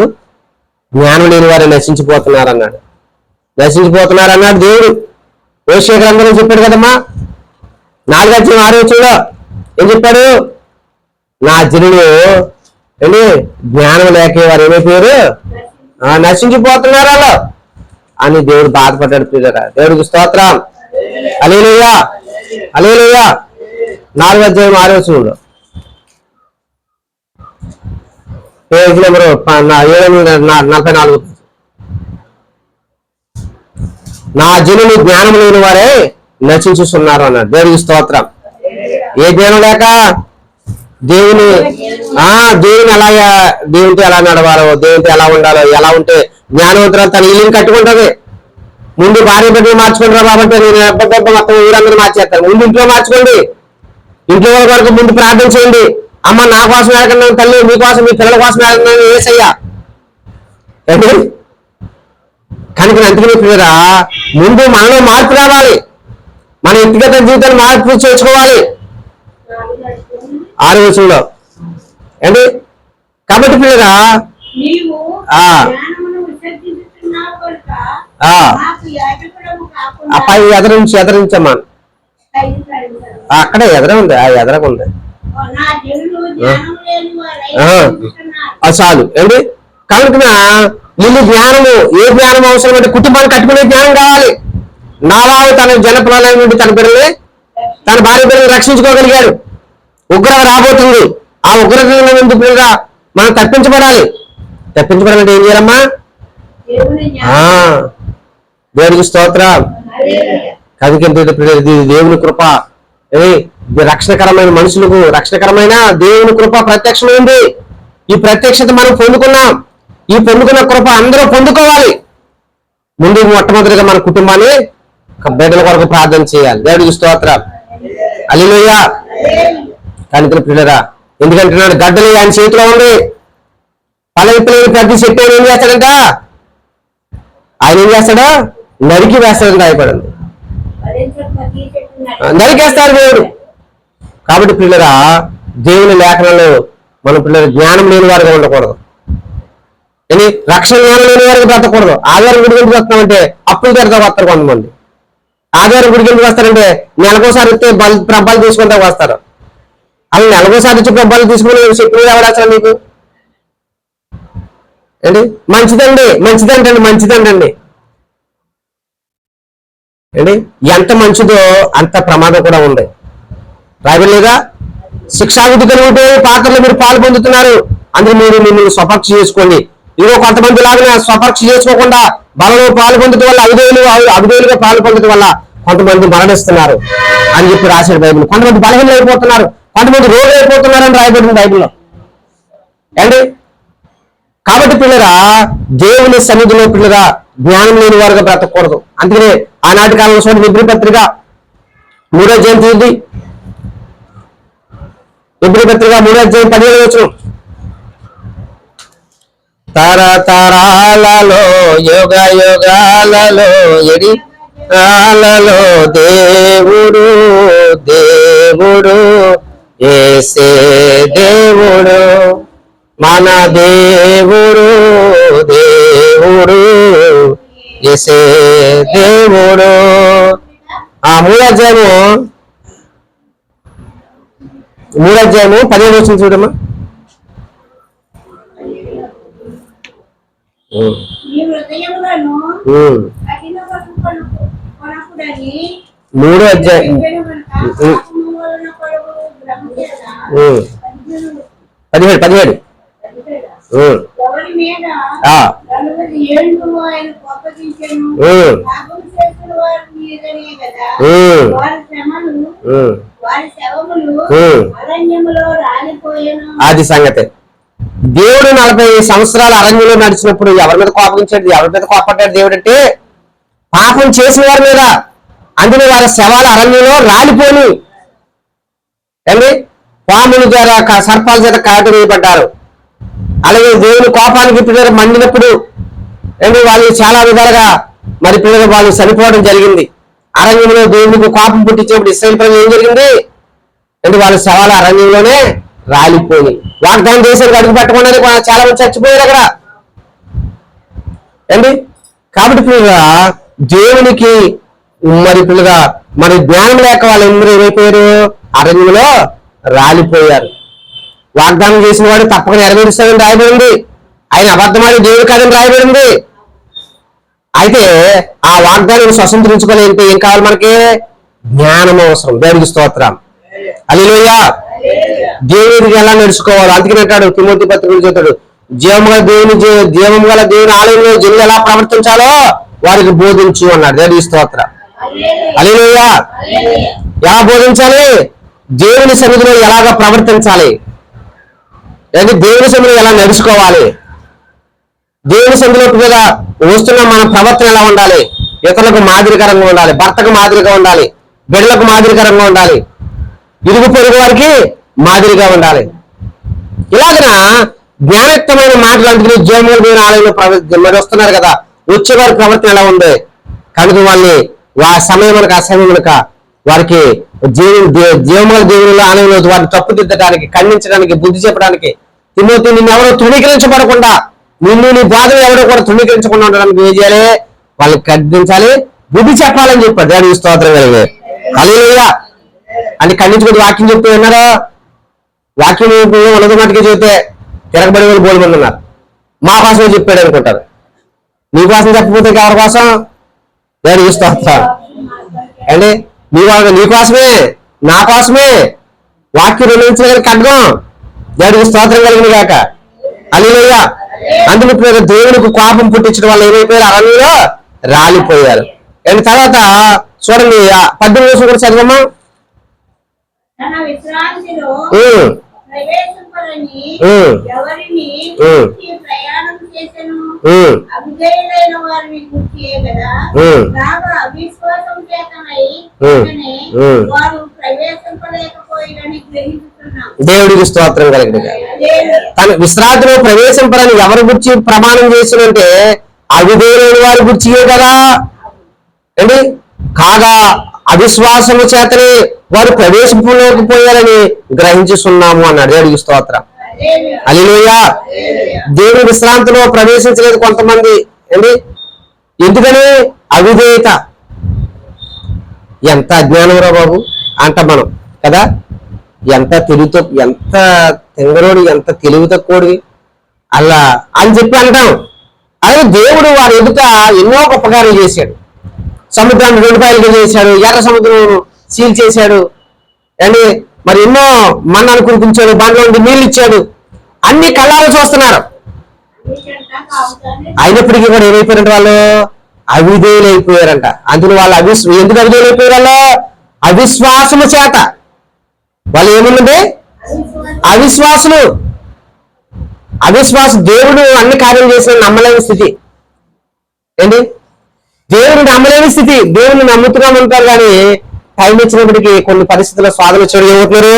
జ్ఞానం లేని వారు నశించిపోతున్నారు అన్నాడు. నశించిపోతున్నారు అన్నాడు దేవుడు. హోషేయ గ్రంథంలో చెప్పాడు కదమ్మా, 4:6 ఏం చెప్పాడు? నా జనులు ఏంటి జ్ఞానం లేక వారు ఏమైపోయారు? నశించిపోతున్నారు అలా అని దేవుడు బాధపడ్డాడు. పిల్లరా, దేవుడికి స్తోత్రం. హల్లెలూయా, హల్లెలూయా. 4:6 పేజ్ నెంబర్ 744. నా జనులు జ్ఞానం లేని వారే నశించుతున్నారు అన్నాడు. దేవుడికి స్తోత్రం. ఏ జ్ఞానం లేక దేవుని ఎలాగా, దేవునితో ఎలా నడవాలో, దేవునితో ఎలా ఉండాలో, ఎలా ఉంటే జ్ఞానవంతురాలు తన ఇల్లుని కట్టుకుంటుంది. ముందు భార్య బిడ్డలు మార్చుకుంటారా బాబంటే నేను మొత్తం ఊరందరూ మార్చేస్తాను. ముందు ఇంట్లో మార్చుకోండి. ఇంట్లో వరకు ముందు ప్రార్థన చేయండి. అమ్మ నా కోసం ఏడుకున్నాను తల్లి, మీకోసం మీ పిల్లల కోసం ఏడుకున్నాను ఏసయ్యా. కనుక అందుకని పిల్లరా, ముందు మనలో మార్పు రావాలి. మన వ్యక్తిగత జీవితాన్ని మార్పు చేసుకోవాలి. 6వ వచనంలో ఏంటి? కాబట్టి పిల్లరా, పై ఎదరించమ్మా, అక్కడే ఎదర ఉంది, ఆ ఎదరకు ఉంది. చాలు ఏంటి? కనుక వీళ్ళు జ్ఞానము, ఏ జ్ఞానం అవసరం అంటే కుటుంబాన్ని కట్టుకునే జ్ఞానం కావాలి. నావావు తన జనప్రలయం నుండి తన బిడ్డల్ని, తన భార్య బిడ్డల్ని రక్షించుకోగలిగాడు. ఉగ్రత రాబోతుంది. ఆ ఉగ్రత నుండి పిల్లగా మనం తప్పించబడాలి. తప్పించబడాలంటే ఏం చేయాలమ్మా? దేవుడికి స్తోత్రం. కనుకంటే దేవుని కృప, రక్షణకరమైన మనుషులకు రక్షణకరమైన దేవుని కృప ప్రత్యక్షమైంది. ఈ ప్రత్యక్షత మనం పొందుకున్నాం. ఈ పొందుకున్న కృప అందరూ పొందుకోవాలి. ముందు మొట్టమొదటిగా మన కుటుంబాన్ని, బిడ్డల కొరకు ప్రార్థన చేయాలి. దేవుడికి స్తోత్రం. హల్లెలూయా. కనుక పిల్లరా, ఎందుకంటున్నాడు? గడ్డలు ఆయన చేతిలో ఉంది. పలవిప్పలేని ప్రతి చెట్టు ఏం చేస్తాడంట? ఆయన ఏం చేస్తాడా? నరికి వేస్తాడని రాయబడింది. నరికేస్తాడు దేవుడు. కాబట్టి పిల్లరా, దేవుని లేఖనాలు మన పిల్లలు జ్ఞానం లేని వారిగా ఉండకూడదు. రక్షణ జ్ఞానం లేని వారికి బ్రతకూడదు. ఆధారం గుడికి ఎందుకు వస్తామంటే అప్పులు తెరతా వస్తారు కొంతమంది. ఆధారం గుడికి ఎందుకు వస్తారంటే నెలకోసారి ఇస్తే ప్రభాలు తీసుకుంటా వస్తారు. అలా నెలకోసారి ఇచ్చి ప్రభాలు తీసుకుని శక్తి ఎవడేస్తారు మీకు? ఏంటి? మంచిదంటండి. ఏంటి? ఎంత మంచిదో అంత ప్రమాదం కూడా ఉంది. రాయలేదా? శిక్షావిధి కలిగితే పాత్రలో మీరు పాలు పొందుతున్నారు. అందులో మీరు మిమ్మల్ని స్వపక్ష చేసుకోండి. ఇదిగో కొంతమంది లాగా స్వపక్ష చేసుకోకుండా బలలో పాలు పొందడం వల్ల అవిధేయులుగా పాలు పొందడం వల్ల కొంతమంది మరణిస్తున్నారు అని చెప్పి రాశాడు బైబిల్. కొంతమంది బలహీనలు అయిపోతున్నారు, కొంతమంది రోగులు అయిపోతున్నారు అని రాయబడింది బైబిల్లో. ఏంటి? కాబట్టి పిల్లరా, దేవుని సన్నిధిలో పిల్లరా జ్ఞానం లేని వారుగా బ్రతకూడదు. అందుకనే ఆనాటి కాలంలో చూడండి, హెబ్రీ పత్రిక 3వ అధ్యాయం తీయండి. హెబ్రీ పత్రిక 3వ అధ్యాయం 17వ వచనం. తరతరాలలో యుగ యుగాలలో ఎడిలో దేవుడు యేసే దేవుడు, మన దేవుడు యేసే దేవుడు. 3వ అధ్యాయము 17వ వచనం చూడమ్మా. నీ హృదయములను ఉమ్. కొనకుడని 3వ అధ్యాయం చెప్పెను గనుక పాపము వలన కలుగు భ్రమ చేత 17 ఎవరి మీద ఆ. 40 ఏళ్ళు ఆయన కోపగించెను. పాపం చేసిన వారి మీదనే కదా వారి శ్రమలు వారి శవములు అరణ్యములో రాలిపోయెను. అది సంగతి. దేవుడు 40 సంవత్సరాలు అరణ్యంలో నడిచినప్పుడు ఎవరి మీద కోపగించాడు, ఎవరి మీద కోపడ్డాడు దేవుడు అంటే పాపం చేసిన వారి మీద. అందులో వారి శవాలు అరణ్యంలో రాలిపోయి అండి పాముల ద్వారా సర్పాల చేత కాటు వేయబడ్డారు. అలాగే దేవుని కోపానికి పిల్లలు మండినప్పుడు ఏంటి వాళ్ళు చాలా విధాలుగా మరి పిల్లలు వాళ్ళు చనిపోవడం జరిగింది. అరణ్యంలో దేవునికి కోపం పుట్టించేప్పుడు ఇశ్రాయేలు ప్రజలు ఏం జరిగింది అంటే వాళ్ళ శవాలు అరణ్యంలోనే రాలిపోయి వాగ్దానం దేశానికి అడుగు పెట్టకుండానే చాలా మంది చచ్చిపోయారు అక్కడ ఏంటి. కాబట్టి పిల్లగా దేవునికి మరి పిల్లగా మరి జ్ఞానం లేక వాళ్ళందరూ ఏమైపోయారు, అరణ్యంలో రాలిపోయారు. వాగ్దానం చేసిన వాడు తప్పక నెరవేరుస్తాడని రాయబడింది. ఆయన అబద్ధమాడి దేవుడు కాదని రాయబడింది. అయితే ఆ వాగ్దానం స్వతంత్రించుకోవాలంటే ఏం కావాలి మనకి? జ్ఞానం అవసరం. దేవుడికి స్తోత్రం. హల్లెలూయా. దేవుడికి ఎలా నడుచుకోవాలి అందుకని అంటాడు తిమోతి పత్రికలో చెప్తాడు, జీవం గల దేవుని ఆలయంలో జనులు ఎలా ప్రవర్తించాలో వారికి బోధించు అన్నాడు. దేవుడికి స్తోత్రం. హల్లెలూయా. ఎలా బోధించాలి? దేవుని సన్నిధిలో ఎలాగా ప్రవర్తించాలి, దేవుని సన్నిధిలో ఎలా నడుచుకోవాలి, దేవుని సన్నిధిలో మీద వస్తున్న మన ప్రవర్తన ఎలా ఉండాలి, ఇతరులకు మాదిరికరంగా ఉండాలి, భర్తకు మాదిరిగా ఉండాలి, బిడ్డలకు మాదిరికరంగా ఉండాలి, ఇరుగు పొరుగు వారికి మాదిరిగా ఉండాలి. ఇలాగన జ్ఞానయుక్తమైన మాటలు అందుకని జీవముల దేవుని ఆలయంలో మరి వస్తున్నారు కదా, వచ్చేవారి ప్రవర్తన ఎలా ఉంది కనుక వాళ్ళని సమయం మనకు అసమయం కనుక వారికి జీవముల దేవుని ఆలయంలో వారిని తప్పుదిద్దడానికి, ఖండించడానికి, బుద్ధి చెప్పడానికి, తిమోతి నిన్ను ఎవరో తృణీకరించబడకుండా నిన్ను నీ బాధలు ఎవరో కూడా తృణీకరించకుండా ఉండడానికి ఏం చేయాలి? వాళ్ళకి ఖండించాలి, బుద్ధి చెప్పాలని చెప్పాడు. దేవుని స్తోత్రం కలిగే. హల్లెలూయా. అని ఖండించుకుంటూ వాక్యం చెప్తూ ఉన్నారా? వాక్యం ఉన్నత మటుకే చెబితే తిరగబడి వాళ్ళు బోలు మంది ఉన్నారు. మా కోసమే చెప్పాడు అనుకుంటారు. నీ కోసం చెప్పకపోతే ఎవరి కోసం? దేవుని స్తోత్రం అండి. నీ కోసమే, నా కోసమే వాక్యం నిర్ణయించగలిగిన ఖడ్గం. దేవుడికి స్తోత్రం కలిగిన గాక. హల్లెలూయా. అందుకు దేవుడికి కోపం పుట్టించడం వల్ల ఏమైపోయారు? అరణ్యంలో రాలిపోయారు. అండ్ తర్వాత చూడండి 18 కూడా చదవమ్మా. తన విశ్రాంతిలో ప్రవేశింపరని ఎవరిని ప్రయాణం చేసెను అవిధేయులైన వారిని గుర్తియే కదా బాగా అవిశ్వాసం చేతనై వారు ప్రవేశింపలేకపోయినని గ్రహిస్తున్నాం. దేవుడికి స్తోత్రం కలిగింది. తన విశ్రాంతిలో ప్రవేశింపరని ఎవరి గురించి ప్రమాణం చేసినంటే అవిధేయులైన వారి గుర్చియే కదా అండి. కాగా అవిశ్వాసము చేతనే వారు ప్రవేశింపలేకపోయారని గ్రహించుస్తున్నాము అన్నాడు. దేవుడికి స్తోత్రం. హల్లెలూయా. దేవుని విశ్రాంతిలో ప్రవేశించలేదు కొంతమంది అండి. ఎందుకని? అవిధేయత. ఎంత అజ్ఞానంరా బాబు అంట మనం కదా. ఎంత తెంగరోడు, ఎంత తెలివి తక్కువడి అలా అని చెప్పి అంటాం. అలాగే దేవుడు వారి ఎదుట ఎన్నో ఉపకారాలు చేశాడు. సముద్రాన్ని 2 పాయలుగా చేశాడు, ఎర్ర సముద్రం సీల్ చేశాడు అండి. మరి ఎన్నో మన్నాను కురిపించాడు, బండ్ల నుండి నీళ్ళు ఇచ్చాడు. అన్ని కళ్ళాలు చూస్తున్నారు. అయినప్పటికీ కూడా ఏమైపోయారంట? వాళ్ళు అవిధేయులు అయిపోయారంట. అందులో వాళ్ళు ఎందుకు అవిధేయులు అయిపోయారు? వాళ్ళు అవిశ్వాసము చేత. వాళ్ళు ఏమున్నది? అవిశ్వాసులు. దేవుడు అన్ని కార్యం చేసిన నమ్మలేని స్థితి ఏంటి? దేవుని నమ్మలేని స్థితి. దేవుని నమ్ముతున్నామంటారు కానీ టైం వచ్చినప్పటికీ కొన్ని పరిస్థితుల్లో స్వాధీన వచ్చాడు ఏమవుతున్నారు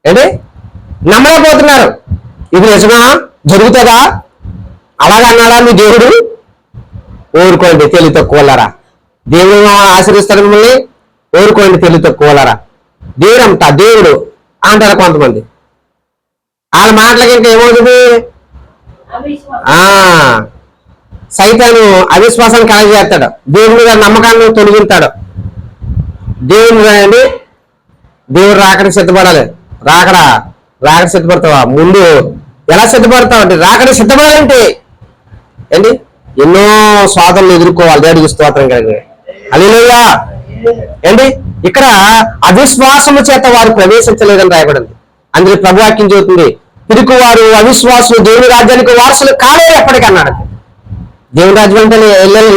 ఏంటి? నమ్మలేకపోతున్నారు. ఇది నిజమా? జరుగుతుందా? అలాగన్నాడా మీ దేవుడు? ఊరుకోండి తెలివి తక్కువలారా. దేవుడు ఆశీర్వదిస్తాడు మిమ్మల్ని. ఊరుకోండి తెలివి తక్కువలారా. దేవుడు అంటారు కొంతమంది. వాళ్ళ మాటలకి ఇంకా ఏమవుతుంది? సైతాను అవిశ్వాసాన్ని కలగజేస్తాడు. దేవుని మీద నమ్మకాన్ని తొలగిస్తాడు. దేవుడు రాకడ సిద్ధపడాలి. రాకడ సిద్ధపడతావా? ముందు ఎలా సిద్ధపడతావు అంటే రాకడ సిద్ధపడాలంటే ఏంటి? ఎన్నో స్వాదనలు ఎదుర్కోవాలి. దేవుడికి స్తోత్రం కలిగి. హల్లెలూయా. ఏంటి ఇక్కడ అవిశ్వాసము చేత వారు ప్రవేశించలేదని రాయబడింది. అందులో ప్రభువాక్యం చెబుతుంది, పిరికి వారు అవిశ్వాసులు దేవుని రాజ్యానికి వారసులు కాలేరు ఎప్పటికన్నాడు. దేవుని రాజ్యం అంటే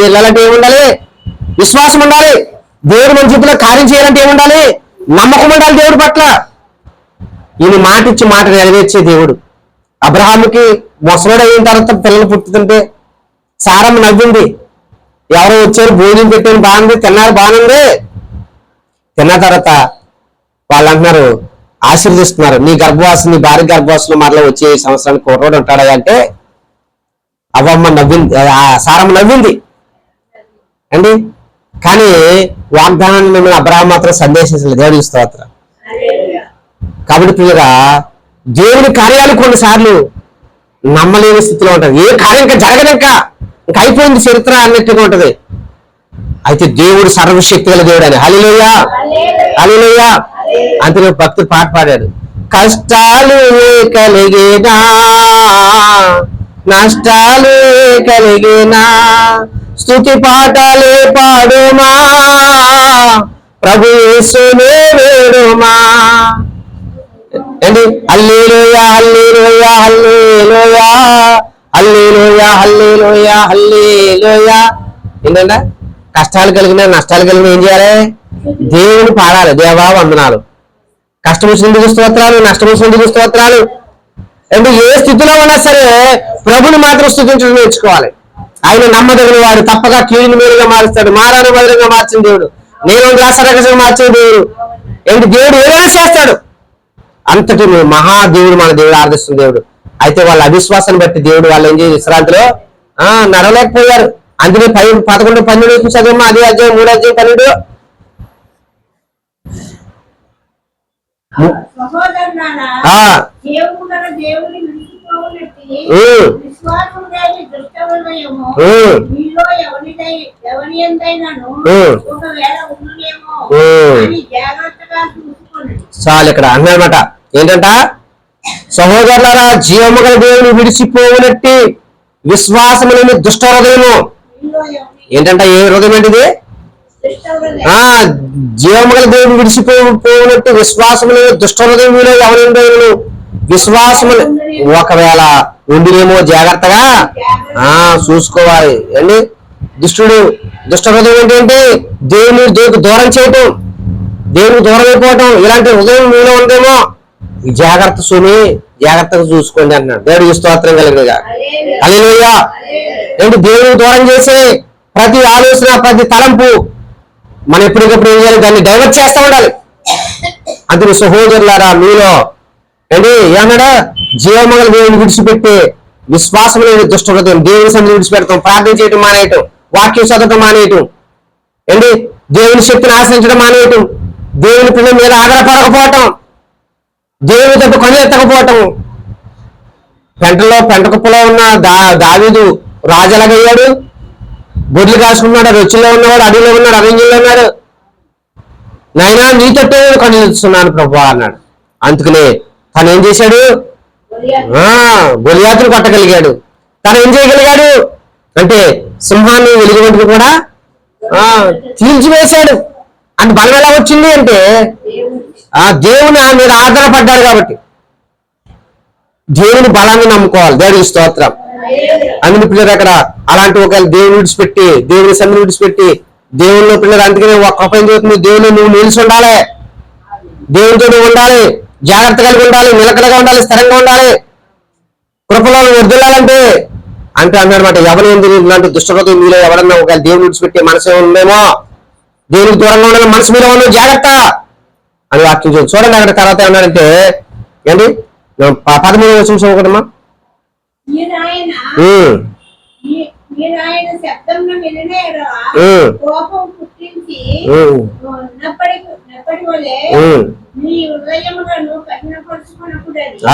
వెళ్ళాలంటే ఏముండాలి? విశ్వాసం ఉండాలి. దేవుడు మన జీవితంలో కార్యం చేయాలంటే ఏముండాలి? నమ్మకం ఉండాలి దేవుడి పట్ల. ఈయన మాట ఇచ్చి మాట నెరవేర్చే దేవుడు. అబ్రహాముకి మొసలుడు అయిన తర్వాత పిల్లలు పుట్టుతుంటే సారమ్మ నవ్వింది. ఎవరో వచ్చారు, భోజనం పెట్టాను, బాగుంది, తిన్నారు, బాగుంది. తిన్న తర్వాత వాళ్ళు అంటున్నారు, ఆశీర్దిస్తున్నారు, నీ గర్భవాసం, నీ భార్య గర్భవాసంలో మరలా వచ్చే సంవత్సరానికి కుర్రోడు ఉంటాడా అంటే అవ్వమ్మ నవ్వింది, సారమ్మ నవ్వింది అండి. కానీ వాగ్దానాన్ని మిమ్మల్ని అబ్రహాం మాత్రం సందేశించలేదు. దేవుడికి స్తోత్రం. కాబట్టి పిల్లగా దేవుని కార్యాలు కొన్నిసార్లు నమ్మలేని స్థితిలో ఉంటుంది. ఏ కార్యం ఇంకా జరగదు, ఇంకా అయిపోయింది చరిత్ర అన్నట్టుగా ఉంటది. అయితే దేవుడు సర్వశక్తి గల దేవుడు అని. హల్లెలూయా, హల్లెలూయా. అంతలో భక్తుడు పాట పాడాడు, కష్టాలు కలిగినా నష్టాలు కలిగినా స్తుతి పాటలే పాడుమా, ప్రభు యేసునే వేడుమా. ఏంటి? హల్లెలూయా, హల్లెలూయా, హల్లెలూయా, హల్లెలూయా, హల్లెలూయా, హల్లెలూయా. ఏంటంటే కష్టాలు కలిగినా నష్టాలు కలిగినా ఏం చేయాలి? దేవుని పాడాలి. దేవా వందనాలు. కష్టం వచ్చినందుకు స్తోత్రాలు, నష్టం వచ్చినందుకు స్తోత్రాలు. అంటే ఏ స్థితిలో ఉన్నా సరే ప్రభుని మాత్రం స్తుతించడం నేర్చుకోవాలి. ఆయన నమ్మదగిన వాడు, తప్పగా కీడుని మేలుగా మారుస్తాడు, మారాను బదులుగా మార్చిన దేవుడు, నేను రాసరకసంగా మార్చిన దేవుడు. ఏంటి? దేవుడు ఏదైనా చేస్తాడు. అంతటి మహాదేవుడు మన దేవుడు, ఆరాధిస్తున్న దేవుడు. అయితే వాళ్ళ అవిశ్వాసాన్ని బట్టి దేవుడు వాళ్ళు ఏం చేసి విశ్రాంతిలో నడవలేకపోయారు. అందుకే 11, 12 చదవమ్మా. అదే అధ్యాయం 3 అధ్యాయం 12. చాలు ఇక్కడ అన్నమాట. ఏంటంట? సహోదరులారా, జీవము గల దేవుని విడిచిపోవునట్టి విశ్వాసము లేని దుష్ట హృదయము. ఏంటంట? ఏ హృదయం ఏంటిది? జీవము గల దేవుని విడిచిపోవునట్టు విశ్వాసము లేని దుష్ట హృదయం మీలో ఎవరు విశ్వాసము ఒకవేళ ఉండినేమో జాగ్రత్తగా చూసుకోవాలి అండి. దుష్ట హృదయం ఏంటంటే దేవునికి దూరం చేయటం, దేవునికి దూరం అయిపోవటం. ఇలాంటి హృదయం మీలో ఉందేమో జాగ్రత్త సుమి, జాగ్రత్తగా చూసుకోండి అంటున్నాడు. దేవుడికి స్తోత్రం కలిగినగా. హల్లెలూయా. ఏంటి? దేవునికి దూరం చేసే ప్రతి ఆలోచన, ప్రతి తలంపు మనం ఎప్పటికప్పుడు ఏం చేయాలి? దాన్ని డైవర్ట్ చేస్తూ ఉండాలి. అందుకు సహోదరులారా మీలో ఏంటి ఏమన్నాడా? జీవమంగళ దేవుని విడిచిపెట్టి విశ్వాసం లేని దుష్ట హృదయం, దేవుని సన్నిధిని విడిచిపెడతాం, ప్రార్థన చేయటం మానేయటం, వాక్యం చదవటం మానేయటం, ఏంటి దేవుని శక్తిని ఆశ్రయించడం మానేయటం, దేవుని పిల్లల మీద ఆధారపడకపోవటం, దేవుని తట్టు కళ్ళు ఎత్తకపోవటం. పెంటకుప్పలో ఉన్న దావీదు రాజులాగయ్యాడు. గొడ్లు కాసుకున్నాడు, రొచ్చులో ఉన్నవాడు, అడవిలో ఉన్నాడు, అరణ్యంలో ఉన్నాడు. నైనా నీ తట్టే కళ్ళు ఎత్తుతున్నాను ప్రభు అన్నాడు. అందుకనే తను ఏం చేశాడు? గొలియాతును కొట్టగలిగాడు. తను ఏం చేయగలిగాడు అంటే సింహాన్ని వెలుగుబంటిని కూడా తీల్చివేశాడు. అంత బలం ఎలా వచ్చింది అంటే దేవుని మీద ఆధారపడ్డాడు కాబట్టి. దేవుని బలాన్ని నమ్ముకోవాలి. దేవుడికి స్తోత్రం. అందుని పిల్లలు అక్కడ అలాంటి ఒక దేవుని విడిచిపెట్టి, దేవుని సన్నిధిని విడిచిపెట్టి దేవునిలో పిల్లలు అందుకనే ఒక పని చదువుతుంది, దేవుని నువ్వు నిలిచి ఉండాలి, దేవునితో ఉండాలి, జాగ్రత్త కలిగి ఉండాలి, నిలకడగా ఉండాలి, స్థిరంగా ఉండాలి. కృపలో వర్ధిల్లాలంటే అంటే అన్నమాట. ఎవరు ఇలాంటి దుష్టహృదయం మీలో ఎవరన్నా ఒకవేళ దేవుని విడిచిపెట్టే మనసు ఉందేమో, దేవునికి దూరంగా ఉండాలి, మనసు మీద ఉన్న జాగ్రత్త అని వాక్యం చూడండి. అక్కడ తర్వాత ఏమన్నాడంటే ఏంటి 13వ వచనం చదువుకోదమ్మా.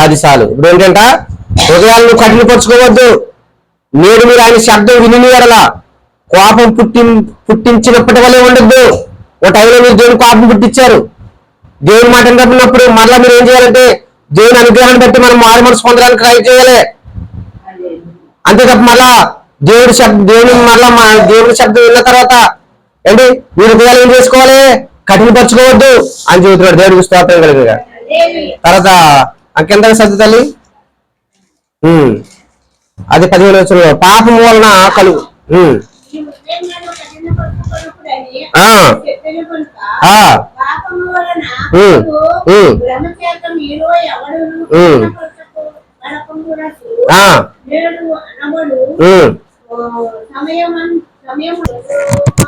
అది చాలు. ఇప్పుడు ఏంటంట? హృదయాలను కఠినపరుచుకోవద్దు. నేడు మీరు ఆయన శబ్దం విని ఎడలా కోపం పుట్టించినప్పటి వల్లే ఉండద్దు. ఒక టైంలో మీరు దేవుని కోపం పుట్టించారు. దేవుని మాట విన్నప్పుడు మరలా మీరు ఏం చేయాలంటే దేవుని అనుగ్రహాన్ని బట్టి మనం మారు మనసు పొందడానికి ట్రై చేయాలి. అంతే తప్ప మళ్ళా దేవుని మరలా దేవుడి శబ్దం విన్న తర్వాత ఏంటి మీరు హృదయాలు ఏం చేసుకోవాలి, కఠినపరచుకోవద్దు అని చెబుతున్నాడు. దేవుడికి స్తోత్రం కలిగిన తర్వాత కింద సర్ది తల్లి అది 15వ వచనంలో పాపం వలన కలుగు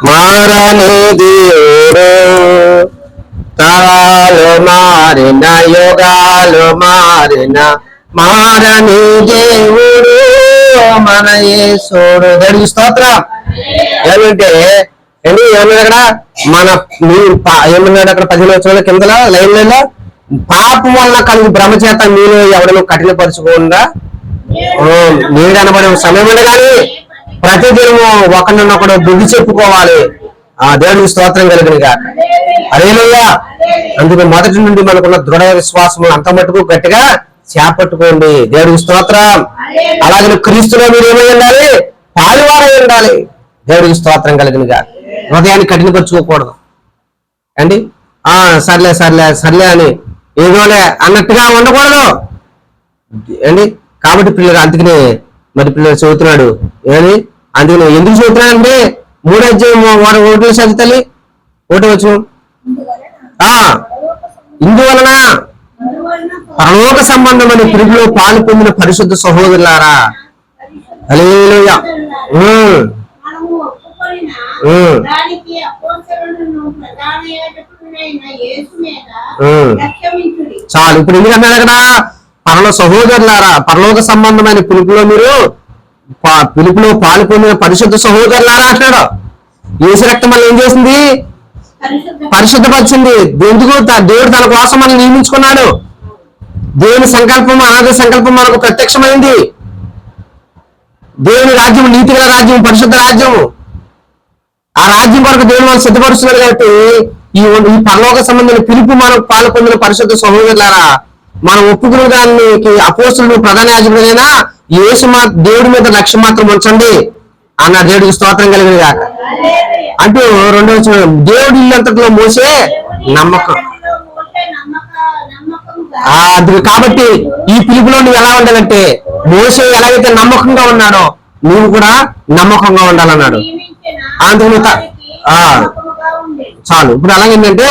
మారని దేవుడు తరాలు మారిన యుగాలు మారిన మారని దేవుడు మన యేసుడు. దేవుడికి స్తోత్రం. ఏమంటే ఏమన్నాడు అక్కడ మన ఏమన్నాడు అక్కడ 15వ వచనంలో కింద లైన్లలో పాపం వలన కలిగి భ్రమచేత మీరు ఎవడను కఠినపరచుకోకుండా నీడు అనబడే సమయం కానీ ప్రతిదినము ఒకరినొకడు బుద్ధి చెప్పుకోవాలి. దేవుడికి స్తోత్రం కలిగినగా హల్లెలూయా. అందుకే మొదటి నుండి మనకున్న దృఢ విశ్వాసము అంత మట్టుకు గట్టిగా చేపట్టుకోండి. దేవుడికి స్తోత్రం. అలాగే క్రీస్తులో మీరు ఏమై ఉండాలి, పాలువారై ఉండాలి. దేవుడికి స్తోత్రం కలిగినగా హృదయాన్ని కఠినపరచుకోకూడదు అండి. సర్లే సర్లే సర్లే అని ఏదోలే అన్నట్టుగా ఉండకూడదు అండి. కాబట్టి పిల్లలు అందుకనే మరి పిల్లలు చదువుతున్నాడు ఏమని, అందుకని ఎందుకు చదువుతున్నాడంటే 3వ అధ్యాయం 1వ చదువుతాలి 1వ వచనం ఇందువలన పరలోక సంబంధమైన పిలుపులో పాలు పొందిన పరిశుద్ధ సహోదరులారా హల్లెలూయా చాలు. ఇప్పుడు ఎందుకంటున్నాడు కదా, సహోదరులారా పరలోక సంబంధమైన పిలుపులో మీరు పిలుపులో పాలు పొందిన పరిశుద్ధ సహోదరులారా అంటున్నాడు. యేసు రక్తం వల్ల ఏం చేసింది, పరిశుద్ధపరిచింది. ఎందుకు దేవుడు తన కోసం మనం నియమించుకున్నాడు. దేవుని సంకల్పం అనాది సంకల్పం మనకు ప్రత్యక్షమైంది. దేవుని రాజ్యం నీతిగల రాజ్యం, పరిశుద్ధ రాజ్యం. ఆ రాజ్యం కొరకు దేవుని వాళ్ళు సిద్ధపరుస్తున్నారు. కాబట్టి ఈ పరలోక సంబంధమైన పిలుపు మనకు పాలు పొందిన పరిశుద్ధ సహోదరులారా మనం ఒప్పుకున్న దానికి అపోస్తులు ప్రధాన యాజకుడైనా యేసు దేవుడి మీద లక్ష్యం మాత్రం ఉంచండి అన్న. దేవుడికి స్తోత్రం కలిగిన కాక అంటూ 2వ వచనం దేవుడి ఇల్లంతట్లో మోసే నమ్మకం. కాబట్టి ఈ పిలుపులో నువ్వు ఎలా ఉండాలంటే మోసే ఎలాగైతే నమ్మకంగా ఉన్నాడో నువ్వు కూడా నమ్మకంగా ఉండాలన్నాడు. అందుకు చాలు. ఇప్పుడు అలాగేంటంటే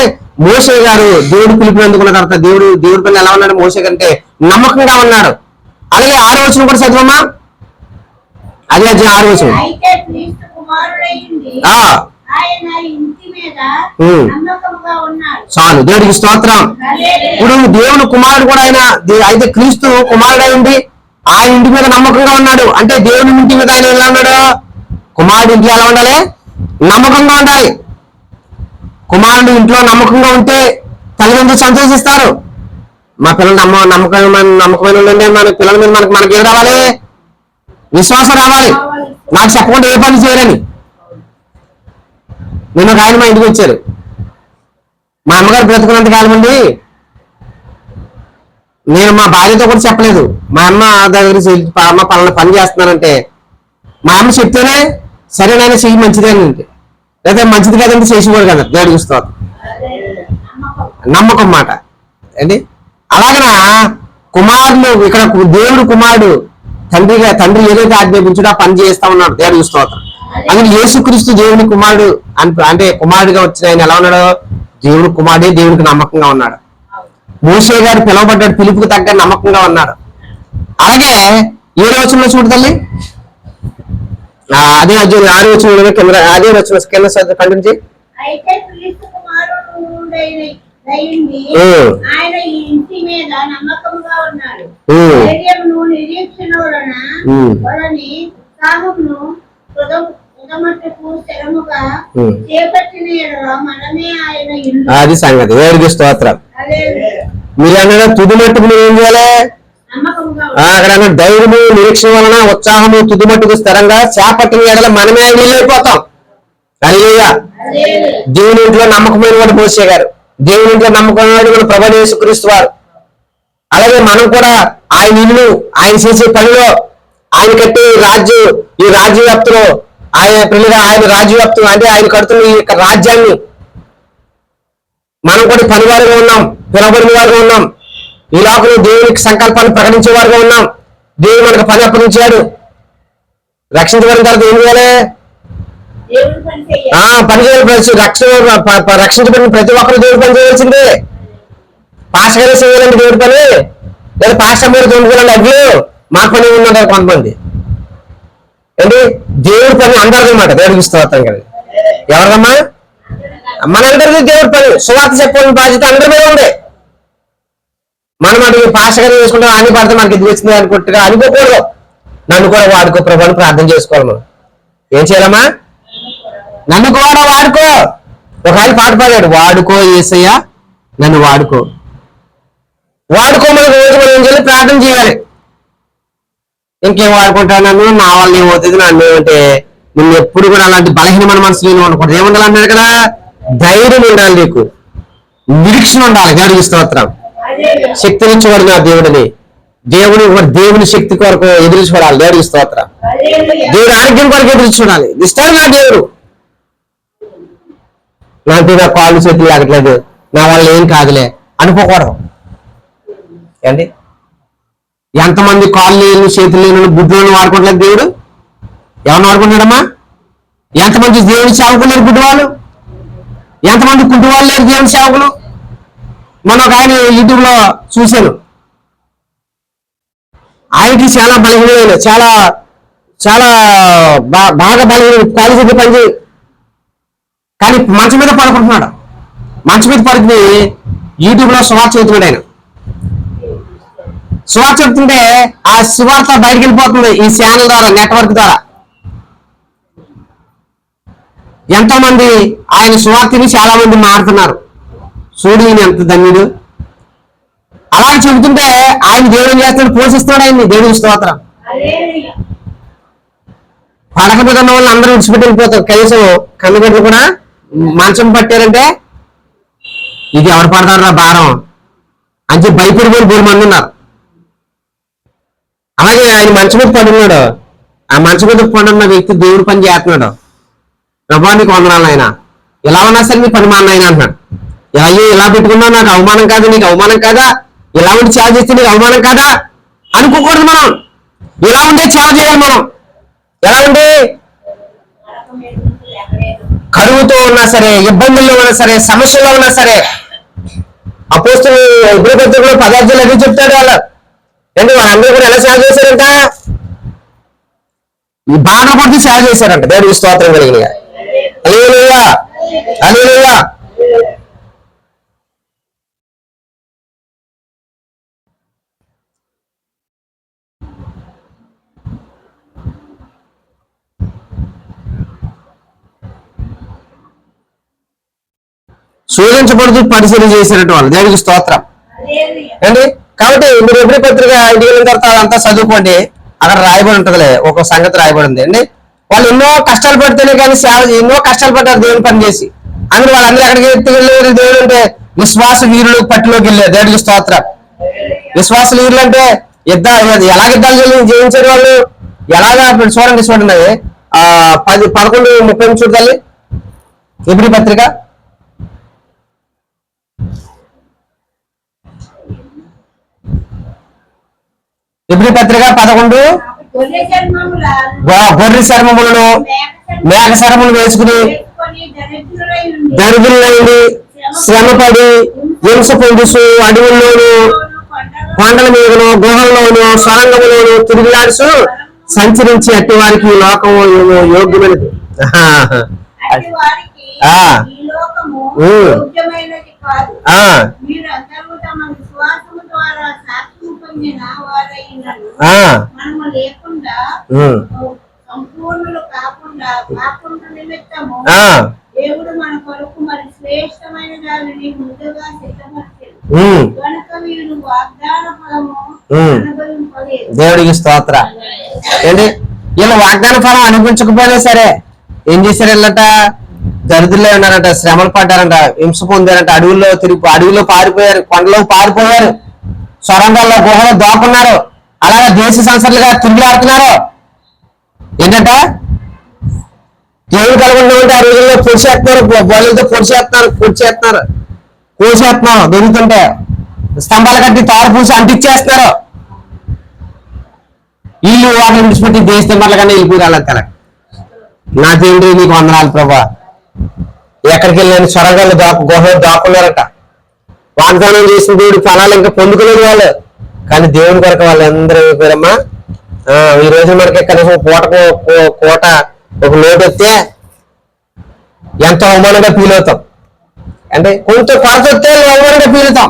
మోసే గారు దేవుడి పిలుపుని అందుకున్న తర్వాత దేవుడి పైన ఎలా ఉన్నాడు మోసే కంటే నమ్మకంగా ఉన్నాడు. అలాగే 6వ వచనం కూడా చదవమ్మా. అదే 6వ వచనం చాలు. దేవుడికి స్తోత్రం. ఇప్పుడు దేవుడు కుమారుడు కూడా ఆయన అయితే క్రీస్తు కుమారుడు అయింది ఆయన ఇంటి మీద నమ్మకంగా ఉన్నాడు. అంటే దేవుని ఇంటి మీద ఆయన ఎలా ఉన్నాడు, కుమారుడు ఇంట్లో ఎలా ఉండాలి, నమ్మకంగా ఉండాలి. కుమారుడు ఇంట్లో నమ్మకంగా ఉంటే తల్లిదండ్రులు సంతోషిస్తారు. మా పిల్లలు నమ్మకమైన ఉండండి, మన పిల్లల మీద మనకి ఏం రావాలి, విశ్వాసం రావాలి. నాకు చెప్పకుండా ఏ పని చేయరని. నిన్న ఒక ఆయన మా ఇంటికి వచ్చారు. మా అమ్మగారు బ్రతుకున్నంత కాలం అండి నేను మా భార్యతో కూడా చెప్పలేదు. మా అమ్మ దగ్గర అమ్మ పలానా పని చేస్తున్నానంటే మా అమ్మ చెప్తేనే సరేనైనా చెయ్యి మంచిదే అంటే, లేదా మంచిది కదంటే చేసేవాడు కదా. దేవుడికి స్తోత్రం. నమ్మకం మాట అండి. అలాగనా కుమారులు ఇక్కడ దేవుడు కుమారుడు తండ్రి ఏదైతే ఆజ్ఞాపించాడో ఆ పని చేస్తా ఉన్నాడు. దేవుడికి స్తోత్రం. అందుకే యేసుక్రీస్తు దేవుని కుమారుడు అంటే కుమారుడిగా వచ్చిన ఆయన ఎలా ఉన్నాడు, దేవుడు కుమారుడే దేవుడికి నమ్మకంగా ఉన్నాడు. మోషే గారు పిలువబడ్డాడు, పిలుపుకు తగ్గ నమ్మకంగా ఉన్నాడు. అలాగే 7వ వచనంలో చూడు తల్లి, అదే 6వ వచనంలో కింద అదే వచ్చిన కింద కంటిన్యూ చేయి. ఆయన ఇంటి మీద నమ్మకంగా ఉన్నాడు. అది సంగతి. దేవుడికి స్తోత్రం. మీరు అన్న తుది మట్టుకు నువ్వు ఏం చేయాలి, అక్కడ అన్న ధైర్యము నిరీక్షణ వలన ఉత్సాహము తుది మట్టుకు స్థిరంగా చేపట్టిన ఎడల మనమే వీలైపోతాం. హల్లెలూయా. దేవుని ఇంట్లో నమ్మకమైన వాడు మోసే గారు, దేవుని ఇంట్లో నమ్మకమైన వాడు మన ప్రభువైన యేసుక్రీస్తు వారు. అలాగే మనం కూడా ఆయన ఇల్లు, ఆయన చేసే పనిలో ఆయన కట్టి ఈ రాజ్య వ్యాప్తిలో ఆయన రాజ్య వ్యాప్తం అంటే ఆయన కడుతున్న ఈ యొక్క రాజ్యాన్ని మనం కూడా పనివారుగా ఉన్నాం, పిలవబడిన వారుగా ఉన్నాం, ఈ లోకంలో దేవునికి సంకల్పాన్ని ప్రకటించే వారుగా ఉన్నాం. దేవుడు మనకు పని అప్పగించాడు. రక్షించబడిన తర్వాత ఏం చేయాలి? దేవుడు పని చేయాలి. పని చేయాలి. రక్షించబడిన ప్రతి ఒక్కరు దేవుడు పని చేయవలసిందే. పాస్టర్ గారు చేయాలండి దేవుడి పని, లేదా పాస్టర్ మీరు తోడుకోవాలండి అడ్లు మాకు పని ఉన్నారు కొంతమంది. ఏంటి దేవుడి పని అందరిది అన్నమాట. దేవుడికి స్తోత్రం కదా. ఎవరిదమ్మా? మనందరిది దేవుడి పని. సువార్త చెప్పాలని బాధ్యత అందరి మీద ఉంది. మనం అడిగి పాస్టర్ గారు చేసుకుంటాం అని పడితే మనకి ఇది వచ్చింది అనుకుంటుగా అనుకోకూడదు. నన్ను కూడా వాడుకో ప్రభు అని ప్రార్థన చేసుకోవాలి. మనం ఏం చేయాలమ్మా? నన్ను కూడా వాడుకో. ఒక ఆయన పాట పాడాడు, వాడుకో యేసయ్య నన్ను వాడుకో. వాడుకోమని రోజు మనం ఏం చేయాలి? ప్రార్థన చేయాలి. ఇంకేం వాడుకుంటా నన్ను, నా వల్ల ఏమవుతుంది నన్ను అంటే నువ్వు ఎప్పుడు కూడా అలాంటి బలహీనమైన మనసు నేను ఉండకూడదు. ఏముండాలి అన్నాడు కదా? ధైర్యం ఉండాలి, నీకు నిరీక్షణ ఉండాలి. దేవుడికి స్తోత్రం. శక్తినిచ్చేవాడు నా దేవుడిని. దేవుని శక్తి కొరకు ఎదురు చూడాలి. దేవుడికి స్తోత్రం. దేవుడి ఆరోగ్యం కొరకు ఎదురు చూడాలి. ఇస్తాడు నా దేవుడు. నా కాళ్ళు చేతులు లాగట్లేదు, నా వల్ల ఏం కాదులే అనుకోకూడదు. ఏంటి ఎంతమంది కాళ్ళు లేని చేతులు లేని బుద్ధులను వాడుకోవట్లేదు దేవుడు? ఎవరిని వాడుకుంటాడమ్మా? ఎంతమంది దేవుని సేవకులు లేరు గుడ్డివాళ్ళు? ఎంతమంది గుడ్డివాళ్ళు లేరు దేవుని సేవకులు? మొన్న ఒక ఆయన యూట్యూబ్ లో చూశాను. ఆయనకి చాలా బలహీనమైన చాలా చాలా బాగా బలహీన కాలు చేతి పని కానీ మంచం మీద పడుకుంటున్నాడు. మంచం మీద పడుకుని యూట్యూబ్ లో సువార్త చదువుతున్నాడు. ఆయన సువార్త చెప్తుంటే ఆ సువార్త బయటకు వెళ్ళిపోతుంది ఈ ఛానల్ ద్వారా, నెట్వర్క్ ద్వారా. ఎంతో మంది ఆయన సువార్తని చాలా మంది మారుతున్నారు. చూడు ఈయన ఎంత ధన్యుడు. అలా చెబుతుంటే ఆయన దేవుడు చేస్తాడు, పోషిస్తాడు ఆయన్ని. దేవుడికి స్తోత్రం. పడక మీద ఉన్న వాళ్ళు అందరూ విడిచిపెట్టి వెళ్ళిపోతారు. కనీసం కన్నుగడ్డలు కూడా మంచం పట్టారంటే ఇది ఎవరు పడతారా భారం అని చెప్పి భయపడిపోయిన 3 మంది ఉన్నారు. అలాగే ఆయన మంచం మీద పడున్నాడు. ఆ మంచం మీద పడున్న వ్యక్తి దేవుడు పని చేస్తున్నాడు. ప్రభా నీకు వందనాలు ఆయన, ఇలా ఉన్నా సరే నీ పని మాన్న ఆయన అంటున్నాడు. అయ్యో ఇలా పెట్టుకున్నా నాకు అవమానం కాదు, నీకు అవమానం కాదా? ఇలా ఉండి సేవ చేస్తే నీకు అవమానం కాదా అనుకోకూడదు. మనం ఇలా ఉండే సేవ చేయాలి. మనం ఎలా ఉండి కరువుతో ఉన్నా సరే, ఇబ్బందుల్లో ఉన్నా సరే, సమస్యల్లో ఉన్నా సరే. అపోస్తలులు హెబ్రీ పత్రికలో 10 అధ్యాయాలు అది చెప్తాడు. వాళ్ళు ఏంటి వాళ్ళందరూ కూడా ఎలా సేవ చేశారంట? ఈ బాధ పడుతూ సేవ చేశారంట. దేవుడికి స్తోత్రం కలిగిన. హల్లెలూయా, హల్లెలూయా. శోధించబడుతూ పరిశీలన చేసినట్టు వాళ్ళు. దేవుడికి స్తోత్రం అండి. కాబట్టి మీరు హెబ్రీ పత్రిక ఇంటికి వెళ్ళిన తర్వాత అదంతా చదువుకోండి. అక్కడ రాయబడి ఉంటుందిలే, ఒక సంగతి రాయబడి ఉంది అండి. వాళ్ళు ఎన్నో కష్టాలు పడితేనే కానీ సేవ, ఎన్నో కష్టాలు పడ్డారు దేవుని పని చేసి. అందులో వాళ్ళందరూ ఎక్కడికి వెళ్ళారు? దేవుడు అంటే విశ్వాస వీరులు పట్టిలోకి వెళ్ళారు. దేవుడికి స్తోత్రం. విశ్వాస వీరులు అంటే ఎలాగ యుద్ధాలు జయించారు వాళ్ళు? ఎలాగా చూడండి 11:30 చూడాలి హెబ్రీ పత్రిక. హెబ్రీ పత్రిక 11. గొర్రె చర్మములను మేక చర్మములు వేసుకుని దరిద్రులైంది శ్రమపడి హింస పొందుసు అడవుల్లోను కొండల మీదను గుహల్లోను సొరంగములోను తిరుగులాడుచు సంచరించి అట్టి వారికి ఈ లోకము యోగ్యమైనది. దేవుడు మన కొరకు మరి శ్రేష్టమైన దానిని ముందుగా సిద్ధపరిచాడు. కనుక వీరు వాగ్దాన ఫలము అనుభవింపలేదు. దేవుడికి స్తోత్ర. ఏంటి వీళ్ళు వాగ్దాన ఫలం అనిపించకపోయినా సరే ఏం చేశారు? వీళ్ళట దరిద్రులే ఉన్నారంట, శ్రమలు పడ్డారంట, హింస పొందారంట, అడవిలో పారిపోయారు, కొండలో పారిపోయారు, సొరంగాల్లో గుహలో దోకున్నారు, అలాగే దేశ సంస్థలుగా తిరుగులాడుతున్నారు. ఏంటంట దేవుడు కలగకుండా ఉంటే ఆ రోజుల్లో పొడిచేస్తున్నారు, బోళ్ళతో కోసేస్తున్నారు దొరుకుతుంటే స్తంభాలు కట్టి తారు పూసి అంటిచ్చేస్తున్నారు. వీళ్ళు వాటిని విడిచిపెట్టి దేశ మళ్ళీ కన్నా వెళ్ళిపోయాలి తెల. నా తండ్రి నీకు వందనాలు ప్రభా. ఎక్కడికి వెళ్ళాను సొరగాళ్ళు గుహలో దాక్కున్నారట. వాగ్దానం చేసిన దేవుడి ఫలాలు ఇంకా పొందుకునేది వాళ్ళు, కానీ దేవుని కొరకు వాళ్ళందరూ అయిపోయారమ్మా. ఈ రోజు మనకి కనీసం కోట ఒక లోటు వస్తే ఎంతో అవమానంగా ఫీల్ అవుతాం. అంటే కొంచెం కొరత వస్తే అవమానంగా ఫీల్ అవుతాం,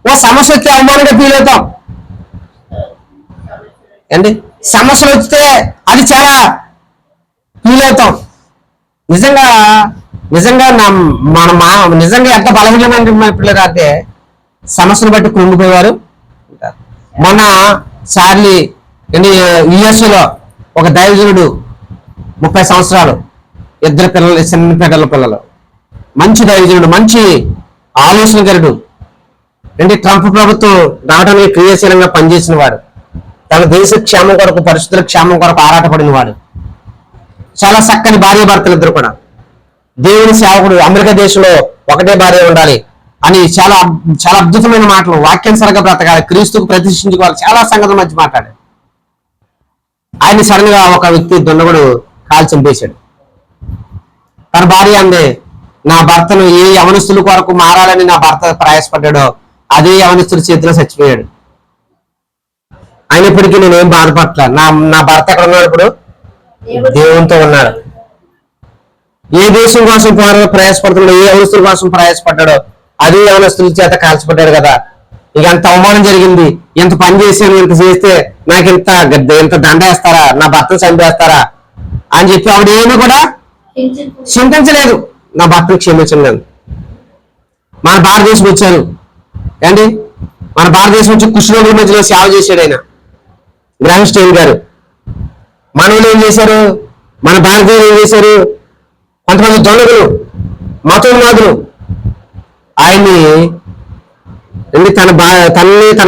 ఓ సమస్య వస్తే అవమానంగా ఫీల్ అవుతాం. అంటే సమస్యలు వస్తే అది చాలా ఫీల్ అవుతాం. నిజంగా నిజంగా ఎంత బలహీనమైన పిల్లలు అంటే సమస్యను బట్టి కృంగిపోయేవారు. మొన్న చార్లీ యుఎస్ఏలో ఒక దైవజనుడు 30 సంవత్సరాలు, 2 పిల్లలు, చిన్న పిల్లలు, మంచి దైవజనుడు, మంచి ఆలోచనకరుడు. ట్రంప్ ప్రభుత్వం రావడానికి క్రియాశీలంగా పనిచేసిన వాడు, తన దేశ క్షేమం కొరకు, పరిస్థితుల క్షేమం కొరకు ఆరాటపడిన వాడు. చాలా చక్కని భార్య భర్తలు ఇద్దరు కూడా. దేవుని సేవకుడు, అమెరికా దేశంలో ఒకటే భార్య ఉండాలి అని చాలా చాలా అద్భుతమైన మాటలు, వాక్యానుసారంగా బ్రతకాలి, క్రీస్తుకు ప్రతిష్ఠించుకోవాలి, చాలా సంగతుల మధ్య మాట్లాడాడు. ఆయన సడన్ గా ఒక వ్యక్తి దున్నగుడు కాల్ చంపేశాడు. తన భార్య అందే, నా భర్తను ఏ యవనస్తుల కొరకు మారాలని నా భర్త ప్రయాసపడ్డాడో అదే యవనస్తుల చేతిలో చచ్చిపోయాడు. అయినప్పటికీ నేనేం బాధపడట్లా. నా భర్త ఎక్కడ ఉన్నాడు? ఇప్పుడు దేవునితో ఉన్నాడు. ఏ దేశం కోసం ప్రయాసపడుతున్నాడో, ఏ యవనస్తుల కోసం ప్రయాసపడ్డాడో అదే యవనస్తుల చేత కాల్చబడ్డాడు కదా. ఇక ఎంత అవమానం జరిగింది, ఎంత పని చేశాను, ఇంత చేస్తే నాకు ఇంత దండేస్తారా, నా భర్తను చంపేస్తారా అని చెప్పి ఆవిడ ఏమీ కూడా చింతించలేదు. నా భర్తను క్షమించలేదు. మన భారతదేశం వచ్చారు ఏంటి, మన భారతదేశం వచ్చి కుష్ఠరోగుల మధ్యలో సేవ చేశాడు ఆయన, గ్రాహం స్టైన్ గారు. మనవులు ఏం చేశారు, మన భారతీయులు ఏం చేశారు, కొంతమంది దొంగలు, మతోన్మాదులు ఆయన్ని తన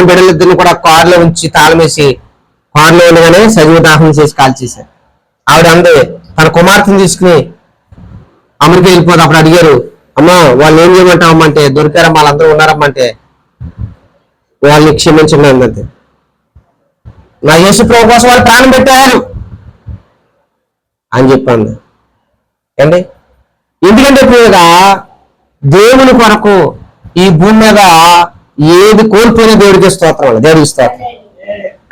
బిడ్డలిద్దరిని కూడా కారులో ఉంచి తాళమేసి కారులో ఉండగానే సజీవ దాహం చేసి కాల్చేశారు. ఆవిడ అందే తన కుమార్తెను తీసుకుని అమెరికా వెళ్ళిపోతే అప్పుడు అడిగారు, అమ్మా వాళ్ళు ఏం చేయమంటావమ్మంటే, దొరికారమ్మా వాళ్ళందరూ ఉన్నారమ్మంటే, వాళ్ళని క్షమించండి అంతే, నా యేసు ప్రభు కోసం వాళ్ళు ప్రాణం పెట్టారు అని చెప్పండి. ఏంటి, ఎందుకంటే ప్రియగా దేవుని కొరకు ఈ భూమి మీద ఏది కోల్పోయిన దేవుడికి స్తోత్రం, దేవుడికి స్తోత్రం.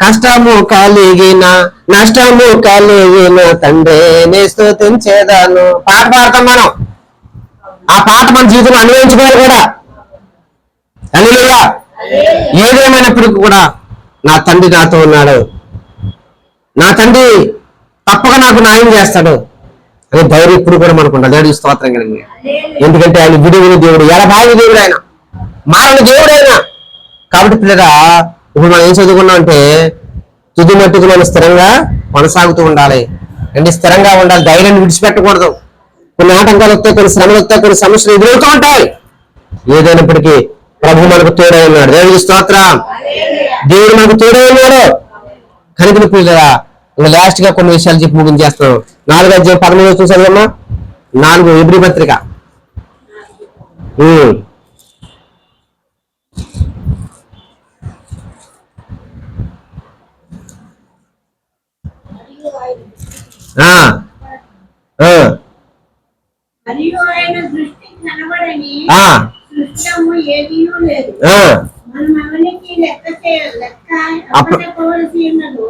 కష్టము కలిగిన నష్టము కలిగిన తండ్రి నే స్తుతించేదాను పాట పాడతాం మనం. ఆ పాట మన జీవితంలో అన్వయించుకోవాలి కూడా. హల్లెలూయా. ఏదేమైనప్పటికీ కూడా నా తండ్రి నాతో ఉన్నాడు, నా తండ్రి తప్పక నాకు న్యాయం చేస్తాడు అనే ధైర్యం ఇప్పుడు కూడా మనకు ఉండాలి. దేవుడికి స్తోత్రం కలిగింది. ఎందుకంటే ఆయన విడువని దేవుడు, ఎడబాయి దేవుడు, ఆయన మారని దేవుడు ఆయన. కాబట్టి పిల్లరా, ఇప్పుడు మనం ఏం చదువుకున్నాం అంటే తుది మట్టుకు మనం స్థిరంగా కొనసాగుతూ ఉండాలి. అంటే స్థిరంగా ఉండాలి, ధైర్యాన్ని విడిచిపెట్టకూడదు. కొన్ని ఆటంకాలు వస్తాయి, కొన్ని శ్రమలు వస్తాయి, కొన్ని సమస్యలు ఎదురవుతూ ఉంటాయి. ఏదైనప్పటికీ ప్రభు మనకు తోడై ఉన్నాడు. దేవుడికి స్తోత్రం. దేవుడు మనకు తోడై ఉన్నాడు. కనుక పిల్లరా, ఇంకా లాస్ట్ గా కొన్ని విషయాలు చెప్పి ముగించేస్తాం. 4:13 చదవమ్మా. 4 ఎబ్రీ పత్రిక. మరియు ఆయన దృష్టికి కనబడని సృష్టము ఏదీయూ లేదు. మనం ఎవరికి లెక్క అప్పచెప్పవలసి ఉన్నదో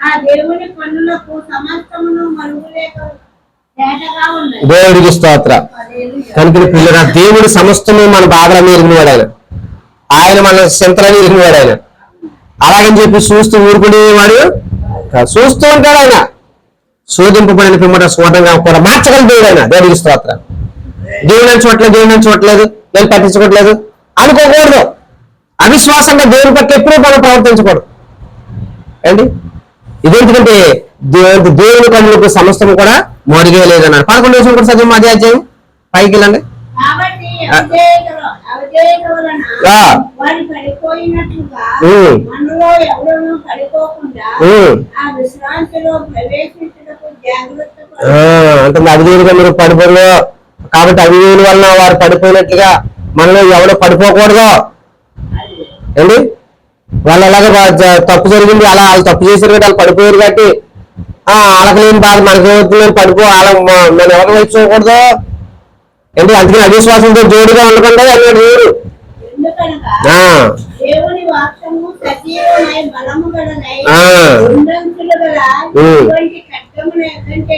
ఆ దేవుని పనులకు సమస్తమును మరుగులేక తేటగా ఉన్నది. దేవుడికి స్తోత్రం. కనుక పిల్లరా, దేవుడు సమస్తము మన బాధలను ఎరిగినవాడు ఆయన. ఆయన మన చింతలను ఎరిగినవాడు ఆయన. అలాగని చెప్పి చూస్తూ ఊరుకునేవాడు, చూస్తూ ఉంటాడు ఆయన. శోధింపబడిన పిమ్మట స్ఫోటంగా కూడా మార్చగల దేవుడు ఆయన. దేవుడికి స్తోత్రం. దేవుడు నేను చూడలేదు, నేను పట్టించుకోవట్లేదు అనుకోకూడదు. అవిశ్వాసంగా దేవుని పట్ల ఎప్పుడూ మనం ప్రవర్తించకూడదు. ఏంటి, ఇదేంటికంటే దేవుని కన్నులకు సమస్తం కూడా మోడిగే లేదన్నాడు. 11 కూడా చదువు అదే అధ్యాయం పైకి వెళ్ళండి. కాబట్టి అవిధేయత వలన ఆ. వారి పడిపోయినట్లుగా ఉమ్. మనలో ఎవరూ పడిపోకుండా ఉమ్. ఆ విశ్రాంతిలో ప్రవేశించడానికి జాగ్రత్త అంటే అవిధేయులుగా మీరు పడిపోరు కాబట్టి అవిధేయుల వలన వారు పడిపోయినట్లుగా మనలో ఎవరు పడిపోకూడదు ఏంటి వాళ్ళు అలాగే తప్పు జరిగింది అలా వాళ్ళు తప్పు చేశారు కాబట్టి వాళ్ళు పడిపోయారు కాబట్టి వాళ్ళకి లేని బాధ మనకి ఏమవుతుంది పడిపో వాళ్ళ మనం ఎవరు వైపుకోకూడదు ఏంటి అందుకని అవిశ్వాసంతో జోడుగా ఉండకుండా అన్నాడు దేవుడు ఎందుకనగా దేవుని వాక్యము సజీవమై బలము గలదై రెండంచులు గల ఎటువంటి ఖడ్గమున కంటే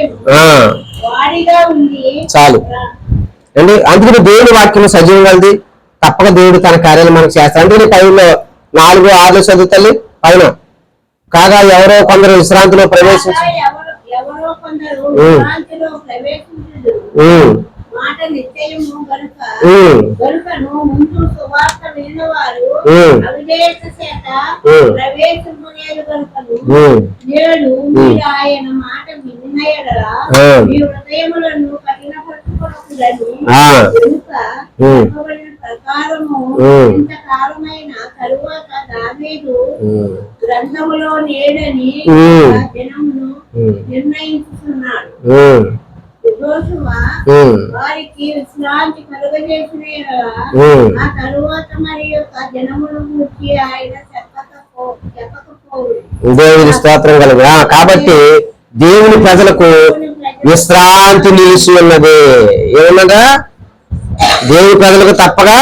వాడిగా ఉంది. చాలు అండి అందుకని దేవుడి వాక్యం సజీవం కలది తప్పక దేవుడు తన కార్యాలు మనకు చేస్తాడు. అందుకని టైంలో 4-6 చదువుతల్లి పైన కాగా ఎవరో కొందరు విశ్రాంతిలో ప్రవేశించారు ఎవరో కొందరు విశ్రాంతిలో ప్రవేశించరు మాట నిశ్చయము గనుకను ముందు సువార్త విన్నవారు అవిధేయత చేత ప్రవేశింపలేదు గనుకను నేడు మీరు ఆయన మాట విన్న యెడల మీ హృదయములను కఠినపరచుకొనకుడని కనుక చెప్పబడిన ప్రకారము ఇంతకాలమైన తరువాత దావీదు గ్రంథములో నేడని జనమును నిర్ణయించుతున్నాడు. వారికి విశ్రాంతి కలుగజేసిన ఆ తరువాత మరి యొక్క జనమును గురించి ఆయన చెప్పకపోరు. దేవుని స్తోత్రం కలుగురా. కాబట్టి దేవుని ప్రజలకు విశ్రాంతి నిలిచి ఉన్నది ఏమన్నదా దేవుని ప్రజలకు తప్పగా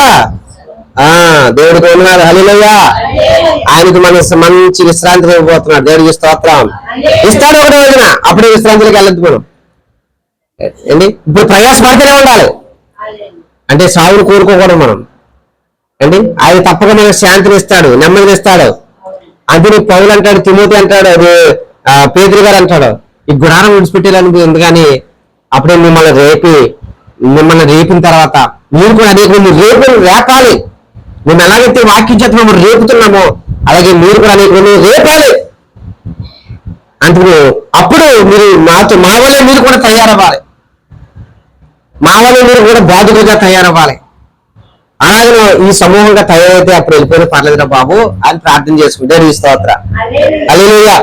దేవుడికి ఉన్నారు. హల్లెలూయా. ఆయనకు మన మంచి విశ్రాంతి ఇవ్వబోతున్నాడు. దేవుడికి స్తోత్రం. ఇస్తాడు ఒకటే రోజున అప్పుడే విశ్రాంతిలోకి వెళ్ళద్దు మనం ఏంటి ఇప్పుడు ప్రయాసపడితేనే ఉండాలి అంటే సాగును కోరుకోకూడదు మనం ఏంటి ఆయన తప్పక మనకు శాంతిని ఇస్తాడు నెమ్మదిని ఇస్తాడు. అందుని పౌలు అంటాడు తిమోతి అంటాడు అది పేతురు గారు అంటాడు ఈ గుడారం విడిచిపెట్టేయాలని ఎందుకని అప్పుడే మిమ్మల్ని రేపిన తర్వాత మీరు కూడా అనేక రేపాలి. మేము ఎలాగైతే వాక్యం చేత మేము రేపుతున్నామో అలాగే మీరు కూడా అనేక రేపాలి. అందుకు అప్పుడు మీరు మా వల్లే మీరు కూడా తయారవ్వాలి. మా వల్ల మీరు కూడా బాధ్యతగా తయారవ్వాలి. అలాగే ఈ సమూహంగా తయారైతే అప్పుడు వెళ్ళిపోయిన పర్లేదురా బాబు అని ప్రార్థన చేసుకుంటే నీ స్తోత్ర హల్లెలూయా.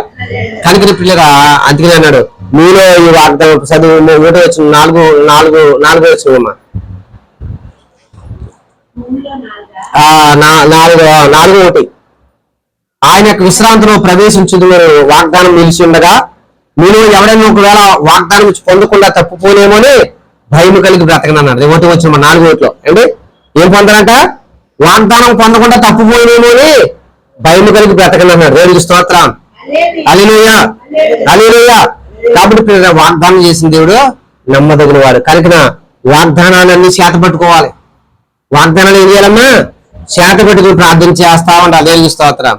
కనుక పిల్లగా అందుకనే అన్నాడు మీలో ఈ వాగ్దానం చదువు 1 వచ్చిన 4 వచ్చిందమ్మా 4:1 ఆయన యొక్క విశ్రాంతిలో ప్రవేశించుదు వాగ్దానం నిలిచి ఉండగా మీరు ఎవడైనా ఒకవేళ వాగ్దానం పొందకుండా తప్పుపోలేమో అని భయం కలిగి బ్రతకనన్నాడు. 1 వచ్చిన 4 ఏంటి ఏం పొందాలంట వాగ్దానం పొందకుండా తప్పుపోయినేమో అని భయం కలిగి బ్రతకనన్నాడు. దేవుడికి స్తోత్రం. హల్లెలూయా హల్లెలూయా. కాబట్టి వాగ్దానం చేసిన దేవుడు నమ్మదగిన వాడు కనుక వాగ్దానాలన్నీ చేత పట్టుకోవాలి. వాగ్దానాలు ఏం చేయాలమ్మా చేత పెట్టుకుని ప్రార్థన చేస్తా ఉండాలి. దేవుడికి స్తోత్రం.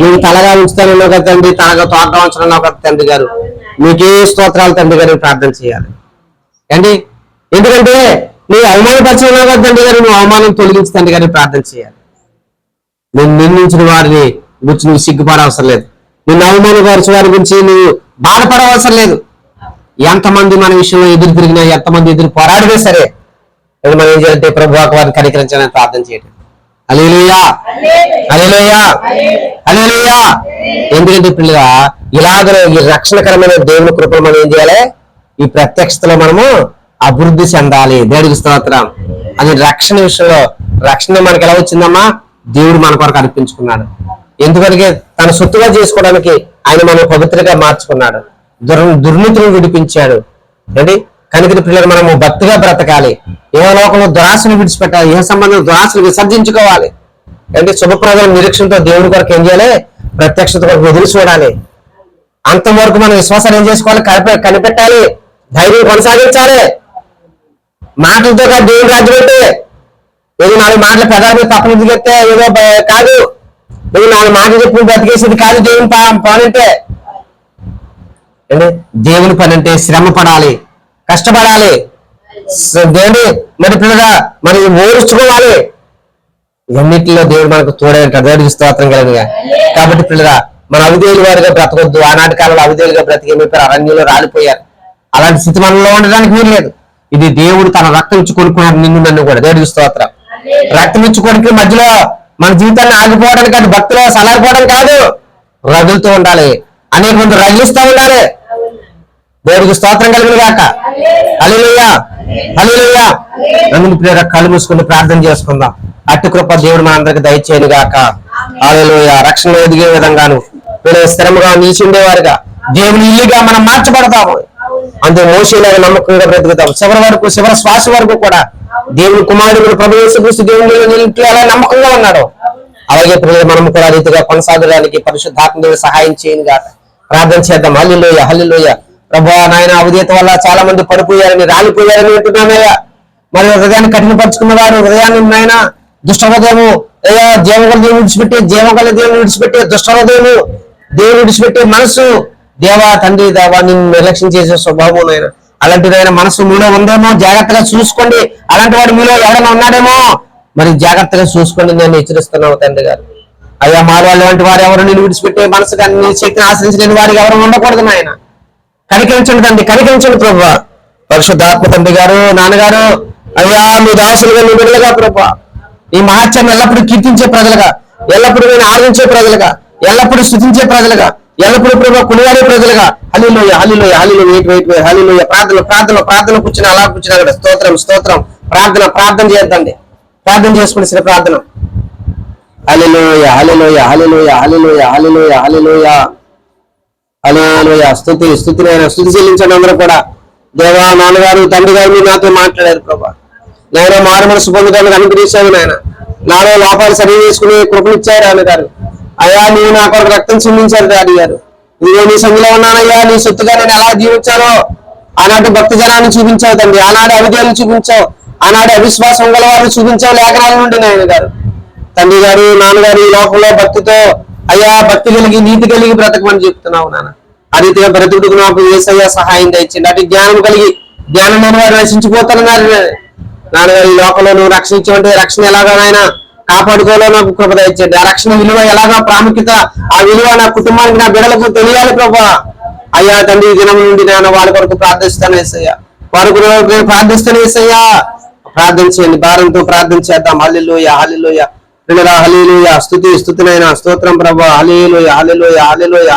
నువ్వు తలగా ఉంచుతానన్నావు కదా తండ్రి తలగా తోట ఉంచనున్నావు కదా తండ్రి గారు నీకే స్తోత్రాలు తండ్రి గారు ప్రార్థన చేయాలి అండి. ఎందుకంటే నువ్వు అవమానపరిచినావు కదా తండ్రి గారు నువ్వు అవమానం తొలగించి తండ్రి గారిని ప్రార్థన చేయాలి. నేను నిర్మించిన వారిని గురించి నువ్వు సిగ్గుపడవసరం లేదు. నిన్ను అవమానపరిచిన వారి గురించి నువ్వు బాధపడవసరం లేదు. ఎంతమంది మన విషయంలో ఎదురు తిరిగినా ఎంతమంది ఎదురు పోరాడినా సరే మనం ఏం చేయాలంటే ప్రభువాకు వారిని కనికరించాలని ప్రార్థన చేయడం. హల్లెలూయా హల్లెలూయా హల్లెలూయా. ఎందుకంటే పిల్లగా ఇలాగ ఈ రక్షణకరమైన దేవుని కృపను మనం ఏం చేయాలి ఈ ప్రత్యక్షతలో మనము అభివృద్ధి చెందాలి. దేవుడికి స్తోత్రం. అది రక్షణ విషయంలో రక్షణ మనకి ఎలా వచ్చిందమ్మా దేవుడు మన కొరకు అర్పించుకున్నాడు. ఎందుకంటే తన సొత్తుగా చేసుకోవడానికి ఆయన మనం పవిత్రగా మార్చుకున్నాడు. దుర్నీతిని విడిపించాడు. ఏంటి కనుక పిల్లలు మనము భక్తిగా బ్రతకాలి. ఏ లోకంలో దురాశను విడిచిపెట్టాలి. ఏ సంబంధం దురాశను విసర్జించుకోవాలి. అంటే శుభప్రదమైన నిరీక్షణతో దేవుడి కొరకు ఏం చేయాలి ప్రత్యక్షత కొరకు ఎదురు చూడాలి. అంతవరకు మనం విశ్వాసాన్ని ఏం చేసుకోవాలి కనిపెట్టాలి. ధైర్యం కొనసాగించాలి. మాటలతో కాదు దేవుడు రాజ్యం అయితే ఏదో 4 మాటలు పెదాలు తప్పని దిగెత్తే ఏదో కాదు. ఏదో 4 మాటలు చెప్పి బ్రతికేసేది కాదు దేవుని పని అంటే. దేవుని పని అంటే శ్రమ పడాలి కష్టపడాలి. దేవుని మరి పిల్లగా మనం ఓర్చుకోవాలి. ఇవన్నిటిలో దేవుడు మనకు తోడేంటాడు. దేవుడికి స్తోత్రం కలిగిగా. కాబట్టి పిల్లగా మన అవిధేయుల వారిగా బ్రతకొద్దు. ఆనాటి కాలంలో అవిధేయులుగా బ్రతికి అరణ్యంలో రాలిపోయారు. అలాంటి స్థితి మనలో ఉండడానికి వీలు లేదు. ఇది దేవుడు తన రక్తం ఇచ్చి కొనుక్కున్నాడు నిన్ను నన్ను కూడా. దేవుడికి స్తోత్రం. రక్తం ఇచ్చుకోవడానికి మధ్యలో మన జీవితాన్ని ఆగిపోవడానికి అది భక్తిలో సలాగిపోవడం కాదు, రగులుతూ ఉండాలి. అనేక మంది రగిలిస్తూ ఉండాలి. దేవుడికి స్తోత్రం కలిగిన గాక. హల్లెలూయా, హల్లెలూయా. అందుకు ప్రియరా కళ్ళు మూసుకుని ప్రార్థన చేసుకుందాం. అట్టి కృప దేవుడు మన అందరికి దయచేయను గాక. హల్లెలూయా. రక్షణలో ఎదిగే విధంగాను వీళ్ళు స్థిరంగా నిలిచిండేవారుగా దేవుని ఇల్లుగా మనం మార్చబడతాము. అందులో మోషేలాగా నమ్మకంగా బ్రతుకుతాం. చివరి శ్వాస వరకు కూడా దేవుని కుమారుడు ప్రభు యేసుక్రీస్తు దేవుని అలా నమ్మకంగా ఉన్నాడు. అలాగే మనం కూడా రీతిగా కొనసాగడానికి పరిశుద్ధాత్మ దేవుడు సహాయం చేయను గాక. ప్రార్థన చేద్దాం. హల్లెలూయా, హల్లెలూయా. ప్రభువా నాయన అవిధేయత వల్ల చాలా మంది పడిపోయారని రాలిపోయారని వింటున్నామయ్యా. మరి హృదయాన్ని కఠినపరుచుకున్న వారు హృదయాన్ని నాయన దుష్ట హృదయము అయ్యా జీవగల దేవుని విడిచిపెట్టి జీవగల దేవుని విడిచిపెట్టి దుష్ట హృదయము దేవుని విడిచిపెట్టే మనసు దేవా తండ్రి దేవా నిన్ను నిర్లక్ష్యం చేసే స్వభావం నాయన అలాంటిదైనా మనసు మీలో ఉందేమో జాగ్రత్తగా చూసుకోండి. అలాంటి వాడు మీలో ఎవరైనా ఉన్నాడేమో మరి జాగ్రత్తగా చూసుకోండి. నేను హెచ్చరిస్తున్నావు తండ్రి గారు. అయ్యా మానవాళ్ళు వంటి వారు ఎవరు నేను విడిచిపెట్టే మనసు కానీ నీ శక్తిని ఆశ్రయించలేని వారికి ఎవరు ఉండకూడదు నాయన. కనికరించండి తండ్రి, కనికరించండి ప్రభువా. పరిశుద్ధాత్మ తండ్రి గారు నాన్నగారు అయ్యా మీ దాసులుగా మీ బిడ్డలుగా ప్రభువా ఈ మహత్యాన్ని ఎల్లప్పుడూ కీర్తించే ప్రజలుగా, ఎల్లప్పుడూ నేను ఆదరించే ప్రజలుగా, ఎల్లప్పుడూ స్తుతించే ప్రజలుగా, ఎల్లప్పుడూ ప్రభు కొనియాడే ప్రజలుగా. హల్లెలూయా, హల్లెలూయా, హల్లెలూయా. వెయిట్ హల్లెలూయా. ప్రార్థన కూర్చుని అలా కూర్చుని అక్కడ స్తోత్రం స్తోత్రం. ప్రార్థన చేద్దండి. ప్రార్థన చేసుకుని ప్రార్థన. హల్లెలూయా, హల్లెలూయా, హల్లెలూయా, హల్లెలూయా, హల్లెలూయా, హల్లెలూయా, హల్లెలూయా. స్తుతి చెల్లించండి అందరూ కూడా. దేవా నాన్నగారు తండ్రి గారు మీరు నాతో మాట్లాడారు ప్రభా. నేను మారు మనసు పొందడానికి అనుగ్రహించాను నాయన. నాలో లోపాలు సరి చేసుకుని కృపనిచ్చారు నాన్నగారు. అయ్యా నీవు నా కొరకు రక్తం చిందించారు డాడీ గారు. ఇదిగో నీ సంధిలో ఉన్నానయ్యా. నీ సొత్తుగా నేను ఎలా జీవించానో ఆనాటి భక్తి జనాన్ని చూపించావు తండ్రి. ఆనాడు అవిధేయులు చూపించావు, ఆనాడు అవిశ్వాసం గల వారిని చూపించావు లేఖనాల నుండి నాయన గారు. తండ్రి గారు నాన్నగారు ఈ లోకంలో భక్తితో అయ్యా భక్తి కలిగి నీతి కలిగి బ్రతకమని చెప్తున్నావు నాన్న. ఆ రీతిగా బ్రతుకుడుకు నాకు యేసయ్యా సహాయం తెచ్చింది. అటు జ్ఞానం కలిగి జ్ఞానం లేని వారు నశించిపోతున్నారు నాన్నగారు. ఈ లోకంలో నువ్వు రక్షించమంటే రక్షణ ఎలాగా నాయన కాపాడుకోవాలో నాకు కృప తెచ్చండి. ఆ రక్షణ విలువ ఎలాగా ప్రాముఖ్యత ఆ విలువ నా కుటుంబానికి నా బిడ్డలకు తెలియాలి ప్రభా. అయ్యా తండ్రి ఈ దినం నుండి నేను వారి కొరకు ప్రార్థిస్తాను యేసయ్యా. వారి కొరకు ప్రార్థిస్తాను యేసయ్యా. ప్రార్థన చేయండి, భారంతో ప్రార్థన చేద్దాం. హల్లెలూయా, హల్లెలూయా, హల్లెలూయా. స్తుతినైనా స్తోత్రం ప్రభా. హల్లెలూయా, హల్లెలూయా, హల్లెలూయా.